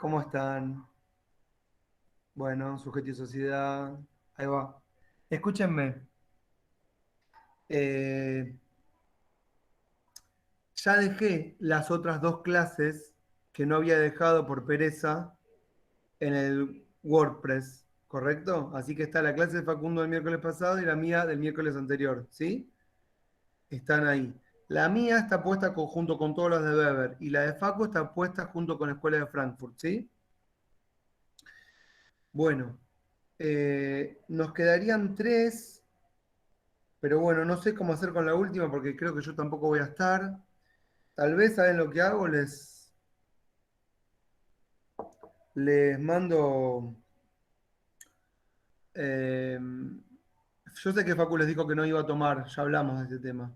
¿Cómo están? Bueno, sujeto y sociedad. Ahí va. Escúchenme. eh, ya dejé las otras dos clases que no había dejado por pereza en el WordPress, ¿correcto? Así que está la clase de Facundo del miércoles pasado y la mía del miércoles anterior, ¿sí? Están ahí. La mía está puesta junto con todos los de Weber y la de Facu está puesta junto con la Escuela de Frankfurt, ¿sí? Bueno, nos quedarían tres. Pero bueno, no sé cómo hacer con la última porque creo que yo tampoco voy a estar. Tal vez, ¿saben lo que hago? Les mando. eh, yo sé que Facu les dijo que no iba a tomar, ya hablamos de este tema.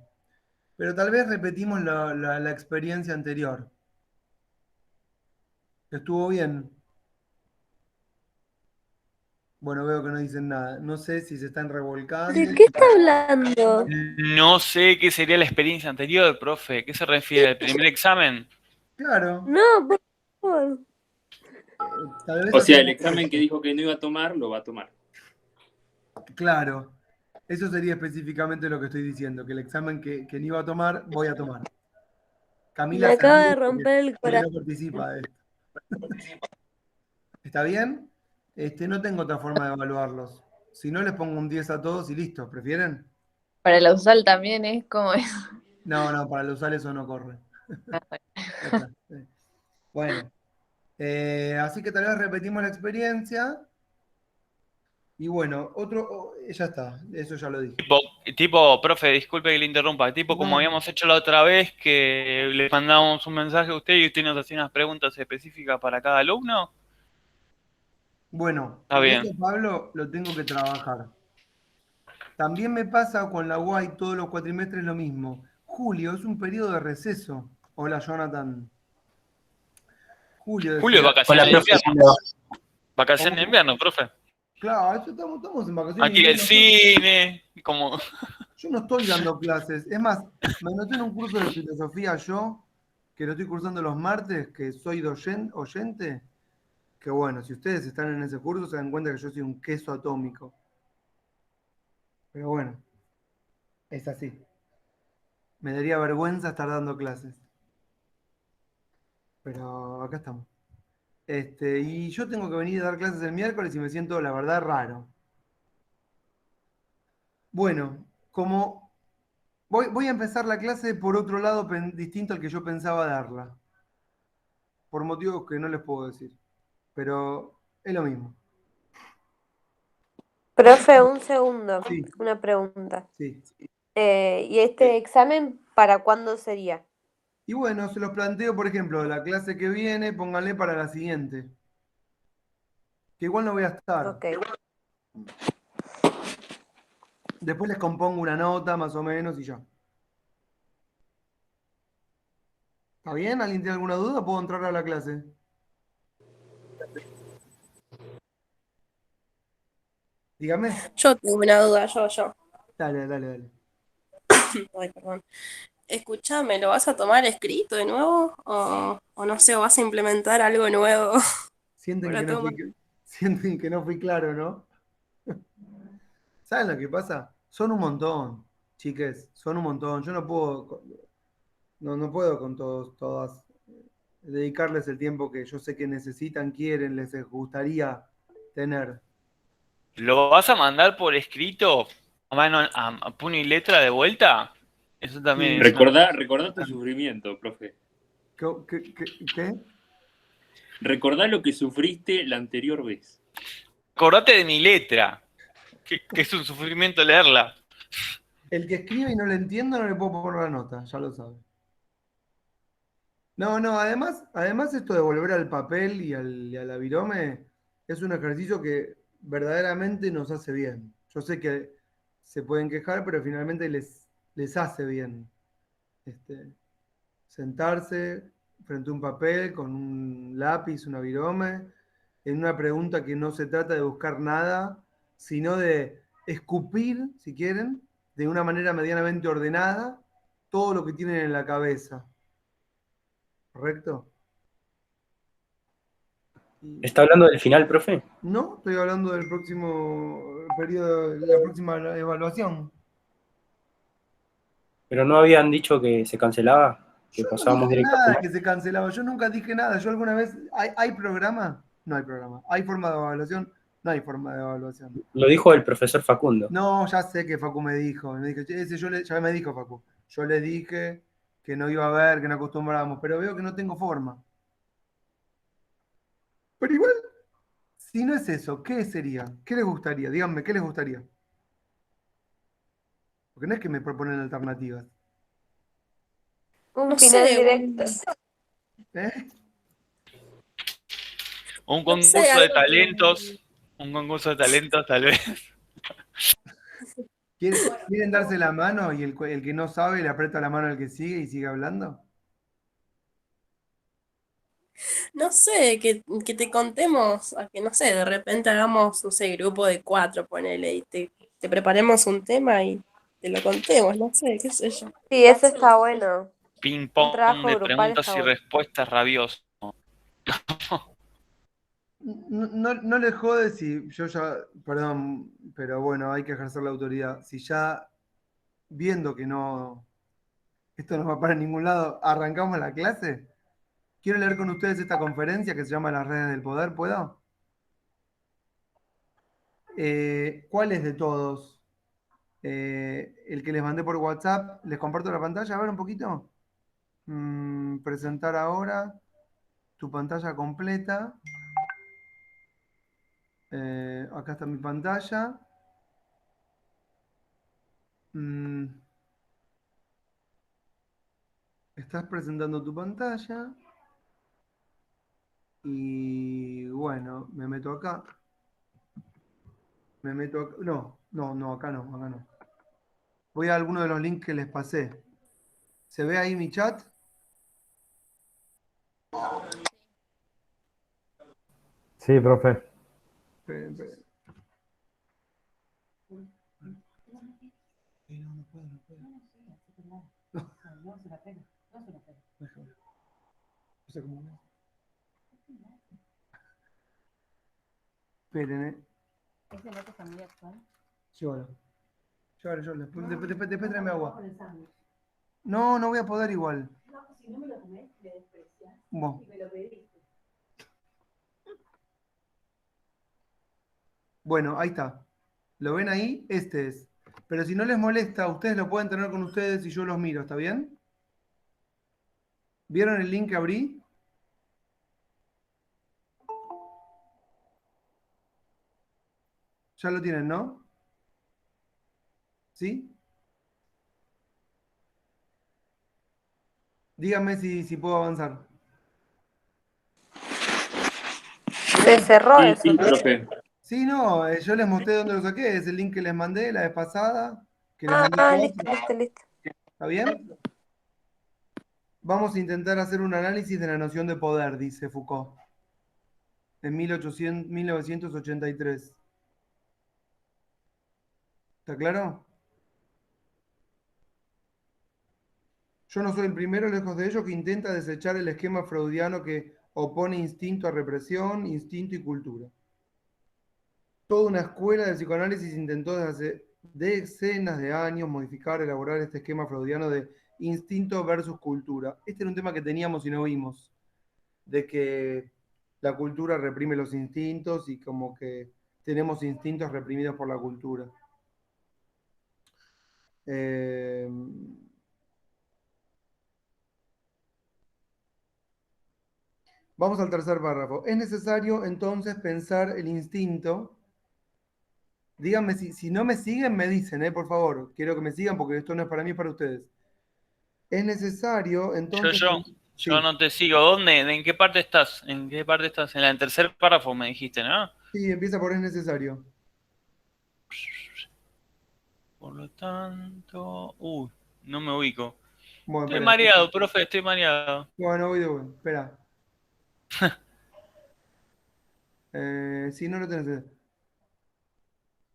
Pero tal vez repetimos la experiencia anterior. Estuvo bien. Bueno, veo que no dicen nada. No sé si se están revolcando. ¿De qué está hablando? No sé qué sería la experiencia anterior, profe. ¿Qué se refiere? ¿Al primer examen? Claro, No, por favor. tal vez O sea, el hacemos examen que eso. dijo que no iba a tomar, lo va a tomar. Claro, eso sería específicamente lo que estoy diciendo, que el examen que no iba a tomar, voy a tomar. Me Camila se acaba de ríe romper el porque corazón. no participa de esto. ¿Está bien? No tengo otra forma de evaluarlos. Si no, les pongo un 10 a todos y listo. ¿Prefieren? Para la USAL también es como eso. No, no, para los usar eso no corre. Ya está. Bueno, así que tal vez repetimos la experiencia. Y bueno, ya está, eso ya lo dije. Profe, disculpe que le interrumpa. Tipo como No, habíamos hecho la otra vez, que le mandábamos un mensaje a usted y usted nos hacía unas preguntas específicas para cada alumno. bueno, Está eso bien. Pablo lo tengo que trabajar. También me pasa con la UAI todos los cuatrimestres lo mismo. Julio es un periodo de receso. Hola, Jonathan. Julio Julio es decía. Hola, vacaciones de profe, invierno. ¿cómo le va? Vacaciones de ¿Cómo? invierno, profe. Claro, estamos en vacaciones de Aquí el invierno. cine, como... Yo no estoy dando clases. Es más, me anoté en un curso de filosofía yo, que lo estoy cursando los martes, que soy oyente, que bueno, si ustedes están en ese curso se dan cuenta que yo soy un queso atómico. Pero bueno, es así. Me daría vergüenza estar dando clases. Pero acá estamos. Y yo tengo que venir a dar clases el miércoles y me siento, la verdad, raro. Bueno, como voy a empezar la clase por otro lado distinto al que yo pensaba darla, por motivos que no les puedo decir, pero es lo mismo. Profe, un segundo. Sí, Una pregunta. sí. ¿Y este examen para cuándo sería? Y bueno, se los planteo, por ejemplo, la clase que viene, pónganle para la siguiente, que igual no voy a estar. Ok. Después les compongo una nota más o menos y ya. ¿Está bien? ¿Alguien tiene alguna duda? ¿Puedo entrar a la clase? Dígame. Yo tengo una duda, yo. Dale, dale, dale. Ay, perdón. Escúchame, ¿lo vas a tomar escrito de nuevo? O no sé, o vas a implementar algo nuevo Sienten que para no tomar. sienten que no fui claro, ¿no? ¿Saben lo que pasa? Son un montón, chiques, son un montón. Yo no puedo con todas, dedicarles el tiempo que yo sé que necesitan, quieren, les gustaría tener. ¿Lo vas a mandar por escrito a mano, a puño y letra de vuelta? Eso también es Sí. una... Recordá tu sufrimiento, profe. ¿Qué? Recordá lo que sufriste la anterior vez. Acordate de mi letra, que es un sufrimiento leerla. El que escribe y no le entiendo no le puedo poner la nota, ya lo sabe. No, no, además esto de volver al papel y al virome es un ejercicio que verdaderamente nos hace bien. Yo sé que se pueden quejar, pero finalmente les hace bien. Este, sentarse frente a un papel con un lápiz, una virome, en una pregunta que no se trata de buscar nada, sino de escupir, si quieren, de una manera medianamente ordenada, todo lo que tienen en la cabeza. ¿Correcto? ¿Está hablando del final, profe? No, estoy hablando del próximo periodo, la próxima evaluación. Pero no habían dicho que se cancelaba, que Yo no pasábamos dije directo al nada final. que se cancelaba, yo nunca dije nada. Yo alguna vez, ¿hay programa? No hay programa. ¿Hay forma de evaluación? No hay forma de evaluación. Lo dijo el profesor Facundo. No, ya sé que Facu me dijo. Me dijo, "Che, ya me dijo Facu. Yo le dije que no iba a haber, que no acostumbrábamos, pero veo que no tengo forma. Pero igual, si no es eso, ¿qué sería? ¿Qué les gustaría? Díganme, ¿qué les gustaría? Porque no es que me proponen alternativas. Un No final sé, directo. ¿Eh? Un no sé, concurso de algo que... talentos. Un concurso de talentos, tal vez. ¿Quieren darse la mano y el que no sabe le aprieta la mano al que sigue y sigue hablando? No sé, que te contemos, a que no sé, de repente hagamos, no sé, grupo de 4, ponele, y te preparemos un tema y te lo contemos, no sé, qué sé yo. Sí, eso está bueno. Ping Un pong trabajo de grupal preguntas está y bueno. respuestas rabioso. No les jode si yo ya, perdón, pero bueno, hay que ejercer la autoridad. Si ya viendo que no, esto no va para ningún lado, arrancamos la clase. Quiero leer con ustedes esta conferencia que se llama Las redes del poder, ¿puedo? ¿Cuál es de todos? El que les mandé por WhatsApp, les comparto la pantalla, a ver un poquito. Presentar ahora tu pantalla completa. Acá está mi pantalla. Mm, Estás presentando tu pantalla. Y bueno, me meto acá. Me meto acá. No, no, no, acá no, acá no. Voy a alguno de los links que les pasé. ¿Se ve ahí mi chat? Sí, profe. Esperen, esperen. No, no puedo, no puedo. Déjame. No sé cómo es. Esperen, Llévalo. Llévalo. Después tráeme agua. No, no voy a poder igual. Bueno. Bueno, ahí está. ¿Lo ven ahí? Este es. Pero si no les molesta, ustedes lo pueden tener con ustedes y yo los miro, ¿está bien? ¿Vieron el link que abrí? Ya lo tienen, ¿no? ¿Sí? Díganme si puedo avanzar. Se cerró Sí, eso, sí, ¿no? profe. Sí, no, yo les mostré dónde lo saqué. Es el link que les mandé la vez pasada. Que les mandé Ah, listo, 4. listo, listo. ¿Está bien? Vamos a intentar hacer un análisis de la noción de poder, dice Foucault, en 1983. ¿Está claro? Yo no soy el primero, lejos de ello, que intenta desechar el esquema freudiano que opone instinto a represión, instinto y cultura. Toda una escuela de psicoanálisis intentó desde hace decenas de años modificar, elaborar este esquema freudiano de instinto versus cultura. Este era un tema que teníamos y no vimos, de que la cultura reprime los instintos y como que tenemos instintos reprimidos por la cultura. Eh, Vamos al tercer párrafo. Es necesario entonces pensar el instinto. Díganme si no me siguen, me dicen, por favor. Quiero que me sigan porque esto no es para mí, es para ustedes. Es necesario Yo, entonces. yo, yo Sí, no te sigo. ¿Dónde? ¿En qué parte estás? ¿En qué parte estás? En el tercer párrafo me dijiste, ¿no? sí, empieza por es necesario. Por lo tanto. No me ubico. Bueno, Estoy espera. mareado, profe, estoy mareado. Bueno, voy de vuelta. Espera. Sí, no lo tenés.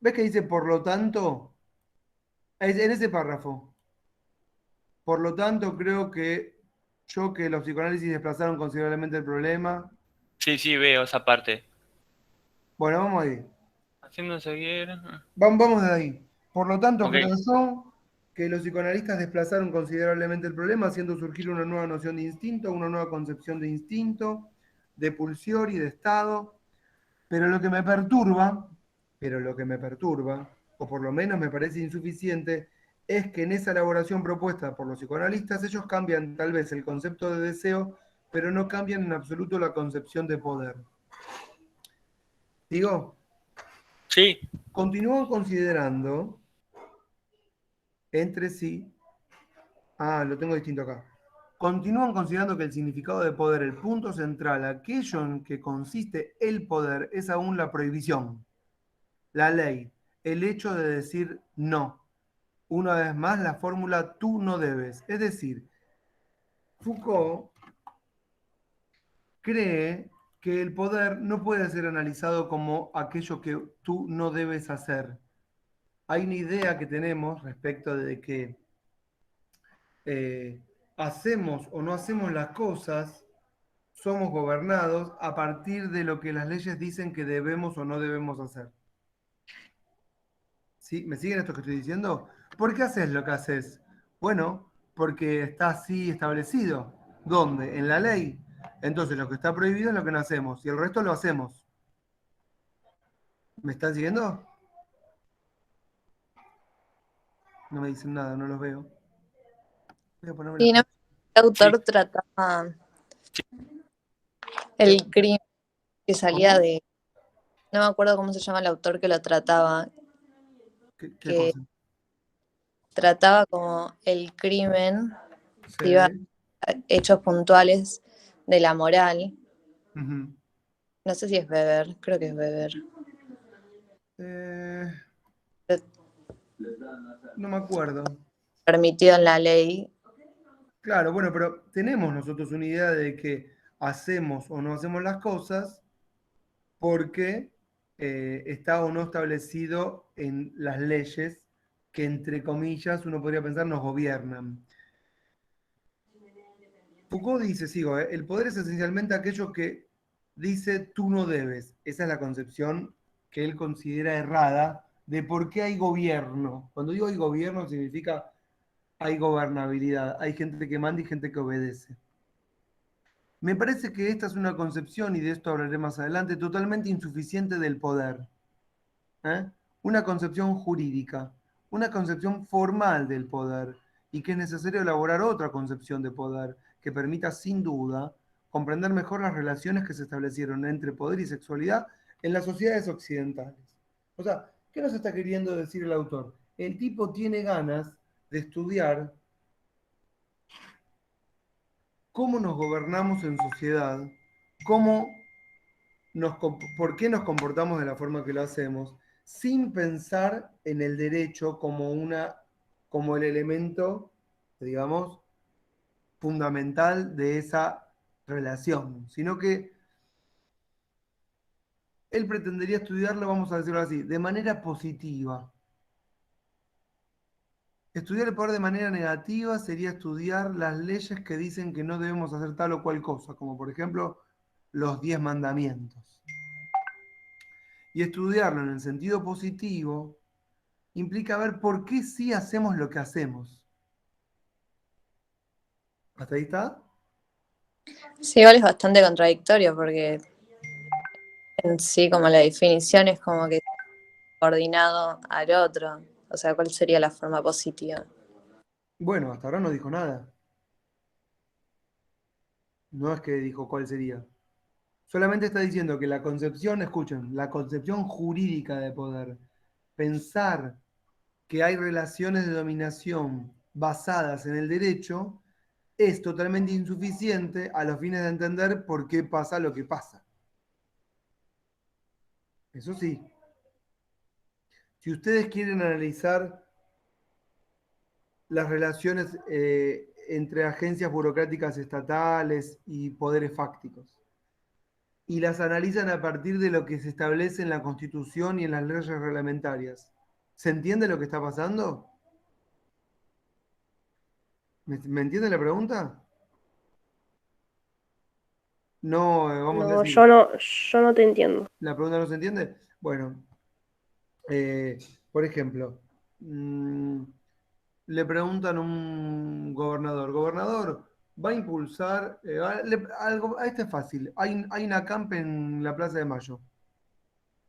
¿Ves que dice por lo tanto? Es en ese párrafo. Por lo tanto, creo que los psicoanálisis desplazaron considerablemente el problema. Sí, sí, veo esa parte. Bueno, vamos ahí. Haciendo seguir. Vamos de ahí. Por lo tanto, Ok. creo yo que los psicoanalistas desplazaron considerablemente el problema, haciendo surgir una nueva noción de instinto, una nueva concepción de instinto, de pulsión y de estado. Pero lo que me perturba, o por lo menos me parece insuficiente, es que en esa elaboración propuesta por los psicoanalistas ellos cambian tal vez el concepto de deseo, pero no cambian en absoluto la concepción de poder. Digo, Sí, continúan considerando entre sí, lo tengo distinto acá. Continúan considerando que el significado de poder, el punto central, aquello en que consiste el poder, es aún la prohibición, la ley, el hecho de decir no. Una vez más, la fórmula tú no debes. Es decir, Foucault cree que el poder no puede ser analizado como aquello que tú no debes hacer. Hay una idea que tenemos respecto de que hacemos o no hacemos las cosas, somos gobernados a partir de lo que las leyes dicen que debemos o no debemos hacer. ¿Sí? ¿Me siguen esto que estoy diciendo? ¿Por qué haces lo que haces? Bueno, porque está así establecido. ¿Dónde? En la ley. Entonces lo que está prohibido es lo que no hacemos y el resto lo hacemos. ¿Me están siguiendo? No me dicen nada, no los veo. Voy a ponerme Sí, no, las... el sí. autor trataba el crimen que salía ¿Cómo? de, no me acuerdo cómo se llama el autor que lo trataba, ¿Qué que cosa? trataba como el crimen, iba Sí. a hechos puntuales de la moral. Ujú. No sé si es Weber, creo que es Weber. Eh, no me acuerdo. Permitido en la ley. Claro, bueno, pero tenemos nosotros una idea de que hacemos o no hacemos las cosas porque está o no establecido en las leyes que, entre comillas, uno podría pensar nos gobiernan. Foucault dice, sigo, el poder es esencialmente aquello que dice tú no debes. Esa es la concepción que él considera errada de por qué hay gobierno. Cuando digo hay gobierno significa hay gobernabilidad, hay gente que manda y gente que obedece. Me parece que esta es una concepción, y de esto hablaré más adelante, totalmente insuficiente del poder. ¿Eh? Una concepción jurídica, una concepción formal del poder, y que es necesario elaborar otra concepción de poder que permita, sin duda, comprender mejor las relaciones que se establecieron entre poder y sexualidad en las sociedades occidentales. O sea, ¿qué nos está queriendo decir el autor? El tipo tiene ganas de estudiar cómo nos gobernamos en sociedad, cómo por qué nos comportamos de la forma que lo hacemos, sin pensar en el derecho como el elemento, digamos, fundamental de esa relación, sino que él pretendería estudiarlo, vamos a decirlo así, de manera positiva. Estudiar el poder de manera negativa sería estudiar las leyes que dicen que no debemos hacer tal o cual cosa, como por ejemplo los 10 mandamientos. Y estudiarlo en el sentido positivo implica ver por qué sí hacemos lo que hacemos. ¿Hasta ahí está? Sí, igual es bastante contradictorio porque en sí como la definición es como que coordinado al otro. O sea, ¿cuál sería la forma positiva? Bueno, hasta ahora no dijo nada. No es que dijo cuál sería. Solamente está diciendo que la concepción, escuchen, la concepción jurídica de poder, pensar que hay relaciones de dominación basadas en el derecho, es totalmente insuficiente a los fines de entender por qué pasa lo que pasa. Eso sí, si ustedes quieren analizar las relaciones entre agencias burocráticas estatales y poderes fácticos, y las analizan a partir de lo que se establece en la Constitución y en las leyes reglamentarias. ¿Se entiende lo que está pasando? ¿Me entiende la pregunta? No, vamos a No, decir, yo no te entiendo. la pregunta no se entiende. Bueno, por ejemplo, le preguntan a un gobernador, ¿va a impulsar algo? Este es fácil. Hay una camp en la Plaza de Mayo,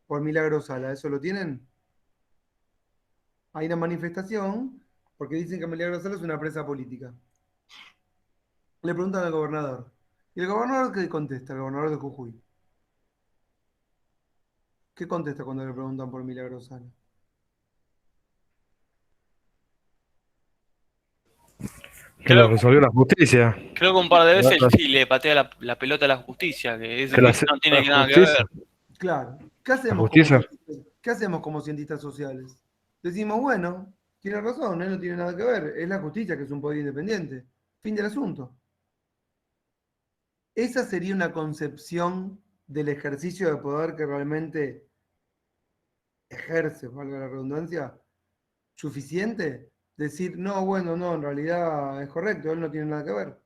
por Milagro Sala, ¿eso lo tienen? Hay una manifestación, porque dicen que Milagro Sala es una presa política. Le preguntan al gobernador. ¿Y el gobernador qué contesta? El gobernador de Jujuy. ¿Qué contesta cuando le preguntan por Milagro Sala? Que lo Creo, resolvió la justicia. creo que un par de Que la, veces sí le patea la pelota a la justicia, que dice que que la- eso no la tiene nada que ver. justicia. Claro. La justicia. ¿Qué hacemos como cientistas sociales? Decimos, bueno, tiene razón, él no tiene nada que ver. Es la justicia que es un poder independiente. Fin del asunto. Esa sería una concepción del ejercicio de poder que realmente ejerce, valga la redundancia, suficiente. Decir, no, bueno, no, en realidad es correcto, él no tiene nada que ver.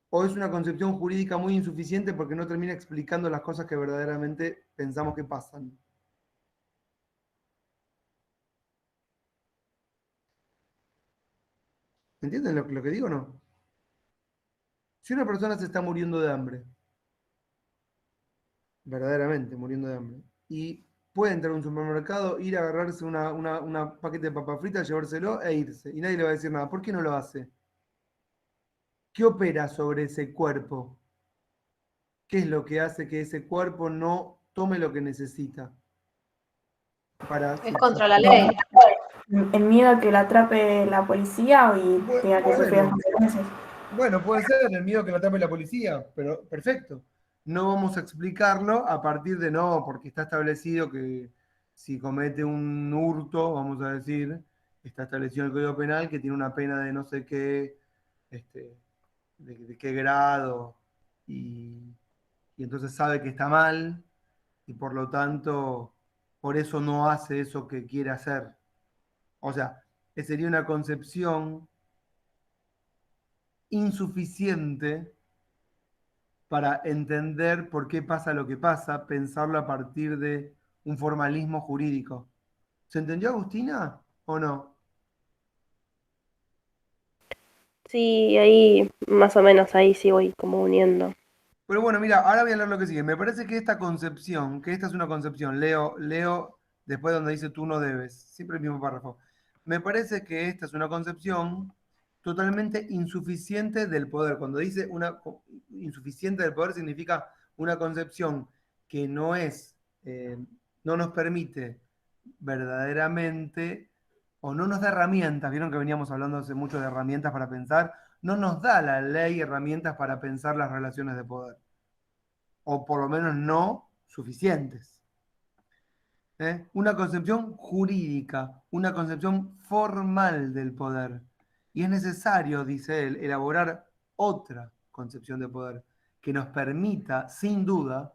O es una concepción jurídica muy insuficiente porque no termina explicando las cosas que verdaderamente pensamos que pasan. ¿Entienden lo que digo o no? Si una persona se está muriendo de hambre, verdaderamente muriendo de hambre, y puede entrar a un supermercado, ir a agarrarse una paquete de papas fritas, llevárselo e irse, y nadie le va a decir nada, ¿por qué no lo hace? ¿Qué opera sobre ese cuerpo? ¿Qué es lo que hace que ese cuerpo no tome lo que necesita? Es contra la ley. El miedo a que la atrape la policía y tenga que sufrir las Bueno, consecuencias. bueno, puede ser el miedo que lo tape la policía, pero perfecto. No vamos a explicarlo a partir de no, porque está establecido que si comete un hurto, vamos a decir, está establecido en el Código Penal que tiene una pena de no sé qué, este, de qué grado, y entonces sabe que está mal, y por lo tanto, por eso no hace eso que quiere hacer. O sea, sería una concepción insuficiente para entender por qué pasa lo que pasa, pensarlo a partir de un formalismo jurídico. ¿Se entendió, Agustina? ¿O no? Sí, ahí más o menos ahí sí voy como uniendo. Pero bueno, mira, ahora voy a leer lo que sigue. Me parece que esta concepción, que esta es una concepción, leo después donde dice tú no debes, siempre el mismo párrafo. Me parece que esta es una concepción totalmente insuficiente del poder. Cuando dice insuficiente del poder significa una concepción que no es, no nos permite verdaderamente, o no nos da herramientas, vieron que veníamos hablando hace mucho de herramientas para pensar, no nos da la ley herramientas para pensar las relaciones de poder, o por lo menos no suficientes. Una concepción jurídica, una concepción formal del poder. Y es necesario, dice él, elaborar otra concepción de poder que nos permita, sin duda,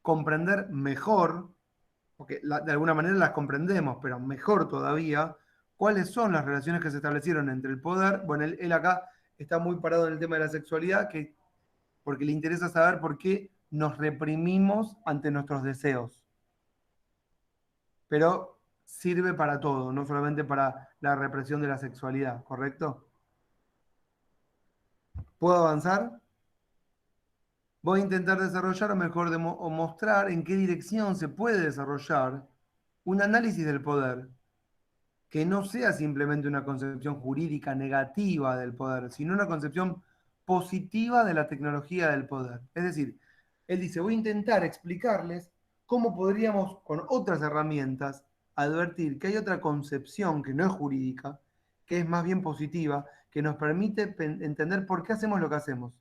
comprender mejor, porque de alguna manera las comprendemos, pero mejor todavía, cuáles son las relaciones que se establecieron entre el poder. Bueno, él acá está muy parado en el tema de la sexualidad, porque le interesa saber por qué nos reprimimos ante nuestros deseos. Pero sirve para todo, no solamente para la represión de la sexualidad, ¿correcto? ¿Puedo avanzar? Voy a intentar desarrollar, o mejor o mostrar en qué dirección se puede desarrollar un análisis del poder que no sea simplemente una concepción jurídica negativa del poder, sino una concepción positiva de la tecnología del poder. Es decir, él dice, voy a intentar explicarles cómo podríamos, con otras herramientas, advertir que hay otra concepción que no es jurídica, que es más bien positiva, que nos permite entender por qué hacemos lo que hacemos.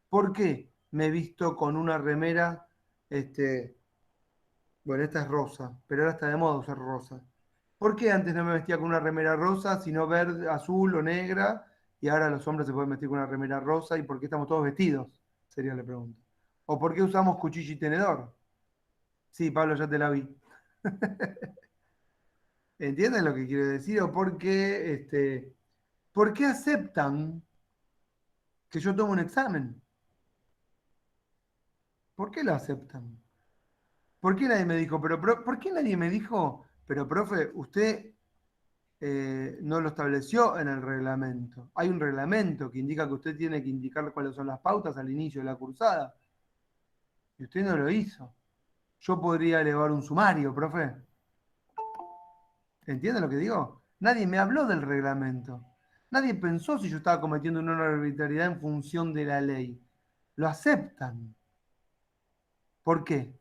¿Por qué me he visto con una remera, bueno, esta es rosa, pero ahora está de moda usar rosa? ¿Por qué antes no me vestía con una remera rosa, sino verde, azul o negra, y ahora los hombres se pueden vestir con una remera rosa? ¿Y por qué estamos todos vestidos? Sería la pregunta. ¿O por qué usamos cuchillo y tenedor? Sí, Pablo, ya te la vi. ¿Entienden lo que quiero decir? ¿O por qué aceptan que yo tome un examen? ¿Por qué lo aceptan? ¿Por qué nadie me dijo, por qué nadie me dijo, pero profe, usted no lo estableció en el reglamento? Hay un reglamento que indica que usted tiene que indicar cuáles son las pautas al inicio de la cursada. Y usted no lo hizo. Yo podría elevar un sumario, profe. ¿Entiende lo que digo? Nadie me habló del reglamento. Nadie pensó si yo estaba cometiendo una arbitrariedad en función de la ley. Lo aceptan. ¿Por qué?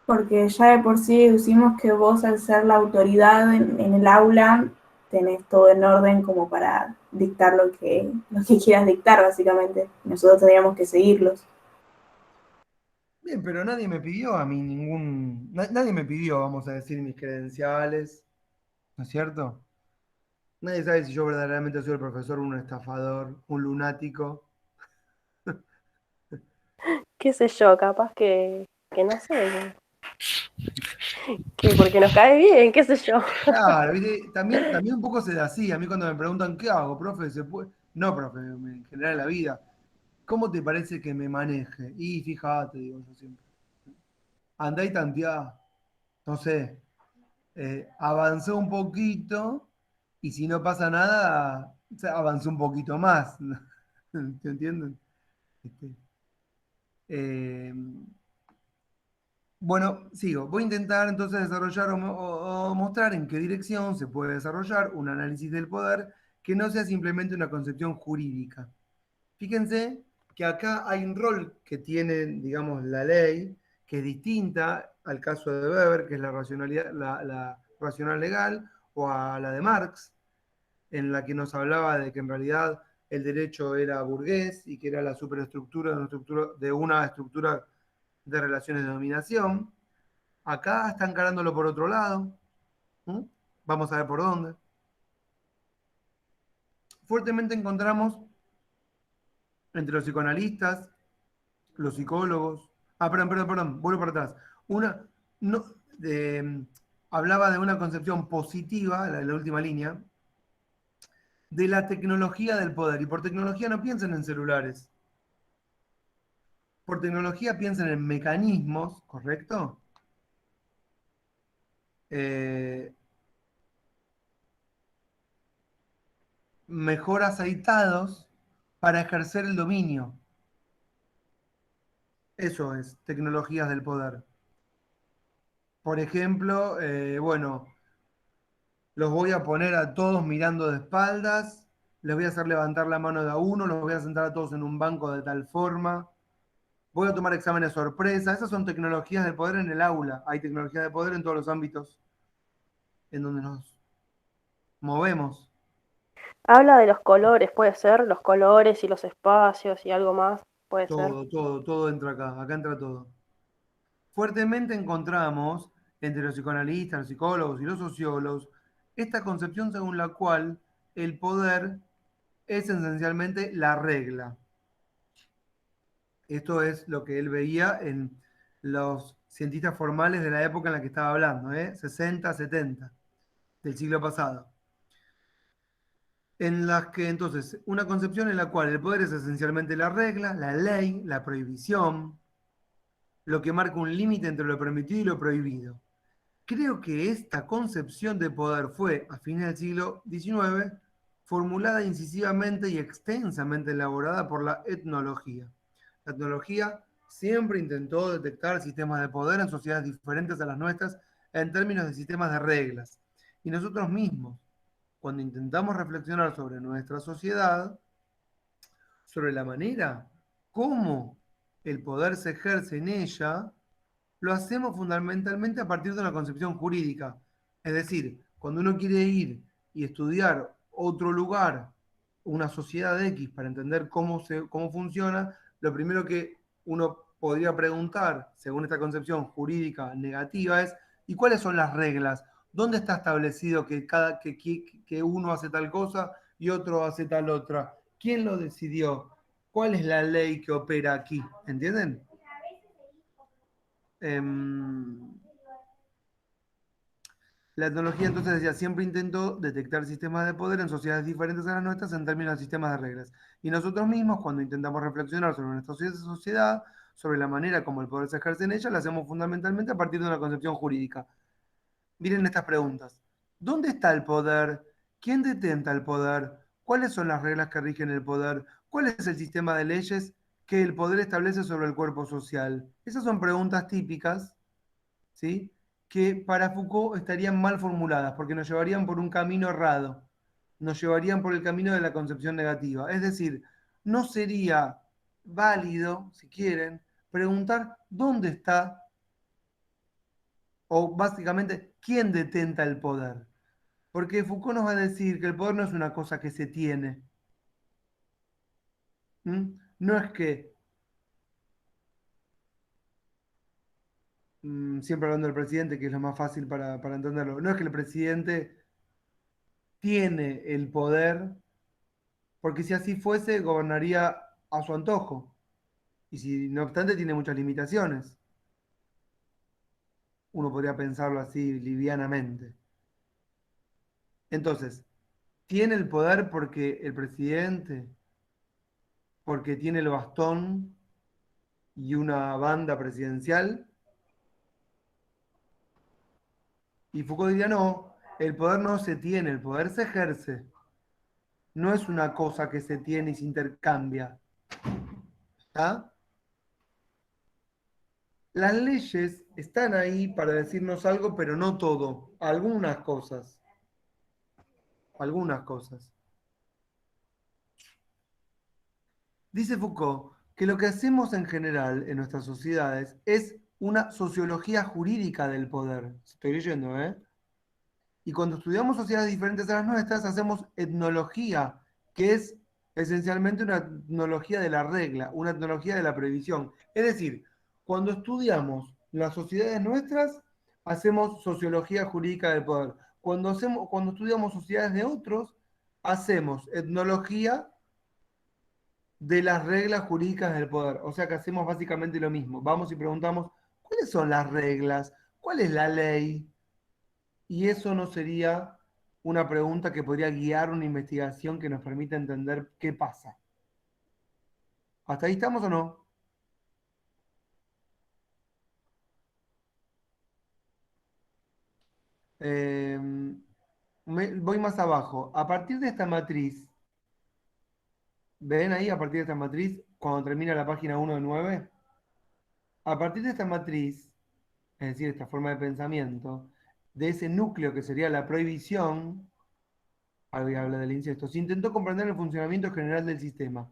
Porque ya de por sí deducimos que vos, al ser la autoridad en el aula, tenés todo en orden como para dictar lo que quieras dictar, básicamente. Nosotros tendríamos que seguirlos. Bien, pero nadie me pidió a mí nadie me pidió, vamos a decir, mis credenciales, ¿no es cierto? Nadie sabe si yo verdaderamente soy el profesor, un estafador, un lunático. Qué sé yo, capaz que no sé, que porque nos cae bien, qué sé yo. Claro, ¿viste? También un poco se da así. A mí cuando me preguntan, ¿qué hago, profe? ¿Se puede? No, profe, en general en la vida. ¿Cómo te parece que me maneje? Y fíjate, digo yo siempre. Andá y tanteá. No sé. Avancé un poquito y si no pasa nada, o sea, avancé un poquito más. ¿Te entienden? Este, eh, bueno, sigo. Voy a intentar entonces desarrollar o mostrar en qué dirección se puede desarrollar un análisis del poder que no sea simplemente una concepción jurídica. Fíjense que acá hay un rol que tiene, digamos, la ley, que es distinta al caso de Weber, que es la racionalidad, la racional legal, o a la de Marx, en la que nos hablaba de que en realidad el derecho era burgués y que era la superestructura de una estructura de relaciones de dominación. Acá está encarándolo por otro lado. ¿Mm? Vamos a ver por dónde. Fuertemente encontramos entre los psicoanalistas, los psicólogos. Perdón, vuelvo para atrás. Una, no, hablaba de una concepción positiva, la última línea, de la tecnología del poder. Y por tecnología no piensen en celulares. Por tecnología piensen en mecanismos, ¿correcto? Mejor aceitados para ejercer el dominio. Eso es, tecnologías del poder. Por ejemplo, bueno, los voy a poner a todos mirando de espaldas, les voy a hacer levantar la mano de a uno, los voy a sentar a todos en un banco de tal forma, voy a tomar exámenes sorpresa. Esas son tecnologías de poder en el aula. Hay tecnologías de poder en todos los ámbitos en donde nos movemos. Habla de los colores, puede ser, los colores y los espacios y algo más, puede ser. Todo entra acá entra todo. Fuertemente encontramos entre los psicoanalistas, los psicólogos y los sociólogos esta concepción según la cual el poder es esencialmente la regla. Esto es lo que él veía en los cientistas formales de la época en la que estaba hablando, 60, 70 del siglo pasado. En las que entonces, una concepción en la cual el poder es esencialmente la regla, la ley, la prohibición, lo que marca un límite entre lo permitido y lo prohibido. Creo que esta concepción de poder fue, a fines del siglo XIX, formulada incisivamente y extensamente elaborada por la etnología. La etnología siempre intentó detectar sistemas de poder en sociedades diferentes a las nuestras en términos de sistemas de reglas. Y nosotros mismos, cuando intentamos reflexionar sobre nuestra sociedad, sobre la manera como el poder se ejerce en ella, lo hacemos fundamentalmente a partir de una concepción jurídica. Es decir, cuando uno quiere ir y estudiar otro lugar, una sociedad X, para entender cómo funciona, lo primero que uno podría preguntar, según esta concepción jurídica negativa, es ¿y cuáles son las reglas? ¿Dónde está establecido que uno hace tal cosa y otro hace tal otra? ¿Quién lo decidió? ¿Cuál es la ley que opera aquí? ¿Entienden? La etnología entonces decía, siempre intentó detectar sistemas de poder en sociedades diferentes a las nuestras en términos de sistemas de reglas. Y nosotros mismos, cuando intentamos reflexionar sobre nuestra sociedad, sobre la manera como el poder se ejerce en ella, la hacemos fundamentalmente a partir de una concepción jurídica. Miren estas preguntas. ¿Dónde está el poder? ¿Quién detenta el poder? ¿Cuáles son las reglas que rigen el poder? ¿Cuál es el sistema de leyes que el poder establece sobre el cuerpo social? Esas son preguntas típicas, ¿sí?, que para Foucault estarían mal formuladas, porque nos llevarían por un camino errado, nos llevarían por el camino de la concepción negativa. Es decir, no sería válido, si quieren, preguntar dónde está, o básicamente, quién detenta el poder. Porque Foucault nos va a decir que el poder no es una cosa que se tiene. No es que, siempre hablando del presidente, que es lo más fácil para entenderlo, no es que el presidente tiene el poder, porque si así fuese, gobernaría a su antojo. Y si no obstante tiene muchas limitaciones. Uno podría pensarlo así livianamente. Entonces, ¿tiene el poder porque el presidente, porque tiene el bastón y una banda presidencial? Y Foucault diría, no, el poder no se tiene, el poder se ejerce. No es una cosa que se tiene y se intercambia. ¿Está? Las leyes están ahí para decirnos algo, pero no todo. Algunas cosas. Algunas cosas. Dice Foucault que lo que hacemos en general en nuestras sociedades es una sociología jurídica del poder. Estoy leyendo, ¿eh? Y cuando estudiamos sociedades diferentes a las nuestras, hacemos etnología, que es esencialmente una etnología de la regla, una etnología de la previsión. Es decir, cuando estudiamos las sociedades nuestras, hacemos sociología jurídica del poder. Cuando estudiamos sociedades de otros, hacemos etnología de las reglas jurídicas del poder. O sea que hacemos básicamente lo mismo. Vamos y preguntamos, ¿cuáles son las reglas? ¿Cuál es la ley? Y eso no sería una pregunta que podría guiar una investigación que nos permita entender qué pasa. ¿Hasta ahí estamos o no? Voy más abajo. A partir de esta matriz, ¿ven ahí? A partir de esta matriz, cuando termina la página 1 de 9, a partir de esta matriz, es decir, esta forma de pensamiento, de ese núcleo que sería la prohibición, habla del incesto, se intentó comprender el funcionamiento general del sistema.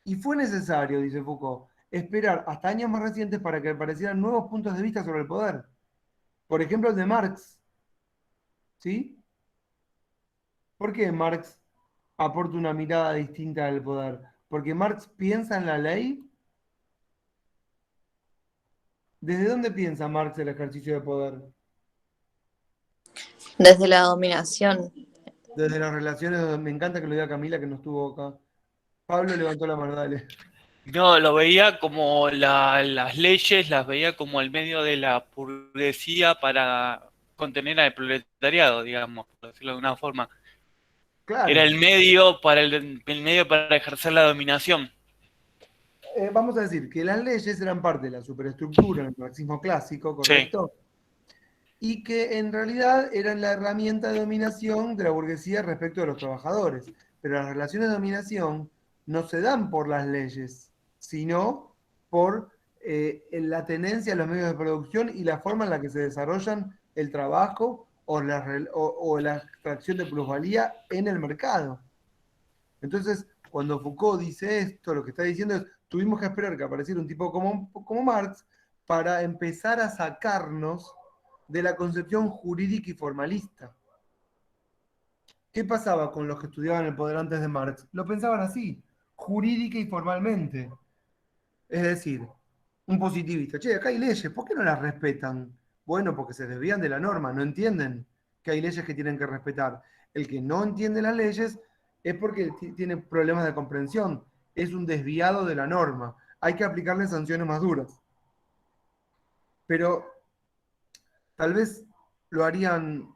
Y fue necesario, dice Foucault, esperar hasta años más recientes para que aparecieran nuevos puntos de vista sobre el poder. Por ejemplo, el de Marx. ¿Sí? ¿Por qué Marx aporta una mirada distinta al poder? Porque Marx piensa en la ley. ¿Desde dónde piensa Marx el ejercicio de poder? Desde la dominación. Desde las relaciones, me encanta que lo diga Camila, que no estuvo acá. Pablo levantó la mano, dale. No, lo veía como las leyes, las veía como el medio de la burguesía para contener al proletariado, digamos, por decirlo de una forma. Claro. Era el medio para ejercer la dominación. Vamos a decir que las leyes eran parte de la superestructura en el marxismo clásico, ¿correcto? Sí. Y que en realidad eran la herramienta de dominación de la burguesía respecto de los trabajadores. Pero las relaciones de dominación no se dan por las leyes, sino por la tenencia a los medios de producción y la forma en la que se desarrollan el trabajo o la extracción de plusvalía en el mercado. Entonces, cuando Foucault dice esto, lo que está diciendo es, tuvimos que esperar que apareciera un tipo como Marx para empezar a sacarnos de la concepción jurídica y formalista. ¿Qué pasaba con los que estudiaban el poder antes de Marx? Lo pensaban así, jurídica y formalmente. Es decir, un positivista, che, acá hay leyes, ¿por qué no las respetan? Bueno, porque se desvían de la norma, no entienden que hay leyes que tienen que respetar. El que no entiende las leyes es porque tiene problemas de comprensión, es un desviado de la norma. Hay que aplicarle sanciones más duras. Pero tal vez lo harían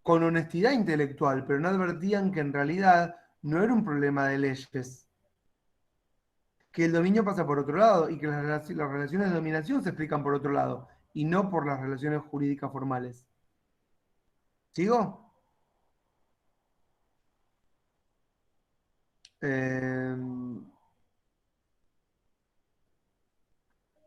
con honestidad intelectual, pero no advertían que en realidad no era un problema de leyes, que el dominio pasa por otro lado y que las relaciones de dominación se explican por otro lado y no por las relaciones jurídicas formales. ¿Sigo? Eh,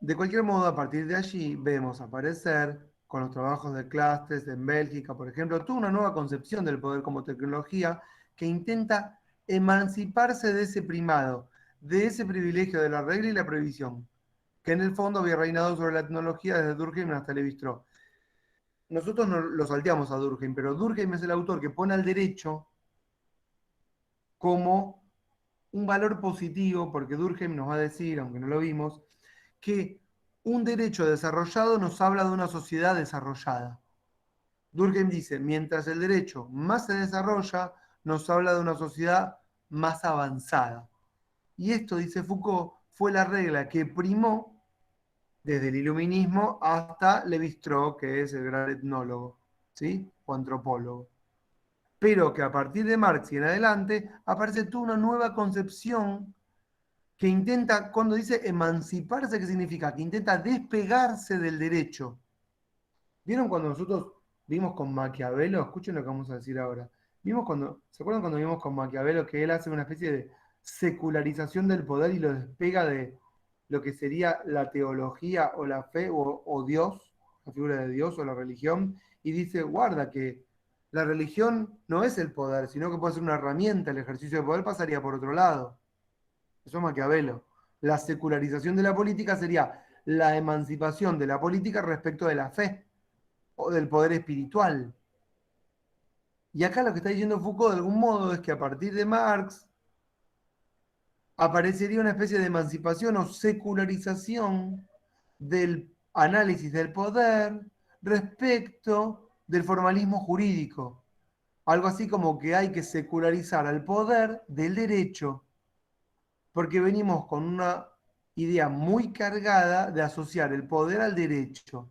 De cualquier modo, a partir de allí vemos aparecer, con los trabajos de Clastres en Bélgica, por ejemplo, toda una nueva concepción del poder como tecnología que intenta emanciparse de ese primado, de ese privilegio de la regla y la prohibición, que en el fondo había reinado sobre la tecnología desde Durkheim hasta Lévi-Strauss. Nosotros no lo salteamos a Durkheim, pero Durkheim es el autor que pone al derecho como un valor positivo, porque Durkheim nos va a decir, aunque no lo vimos, que un derecho desarrollado nos habla de una sociedad desarrollada. Durkheim dice, mientras el derecho más se desarrolla, nos habla de una sociedad más avanzada. Y esto, dice Foucault, fue la regla que primó desde el iluminismo hasta Lévi-Strauss, que es el gran etnólogo, ¿sí? O antropólogo. Pero que a partir de Marx y en adelante aparece toda una nueva concepción que intenta, cuando dice emanciparse, ¿qué significa? Que intenta despegarse del derecho. ¿Vieron cuando nosotros vimos con Maquiavelo? Escuchen lo que vamos a decir ahora. ¿Se acuerdan cuando vimos con Maquiavelo que él hace una especie de secularización del poder y lo despega de lo que sería la teología o la fe o Dios, la figura de Dios o la religión, y dice, guarda que la religión no es el poder, sino que puede ser una herramienta, el ejercicio de poder pasaría por otro lado. Eso es Maquiavelo. La secularización de la política sería la emancipación de la política respecto de la fe o del poder espiritual. Y acá lo que está diciendo Foucault de algún modo es que a partir de Marx aparecería una especie de emancipación o secularización del análisis del poder respecto del formalismo jurídico. Algo así como que hay que secularizar al poder del derecho, porque venimos con una idea muy cargada de asociar el poder al derecho.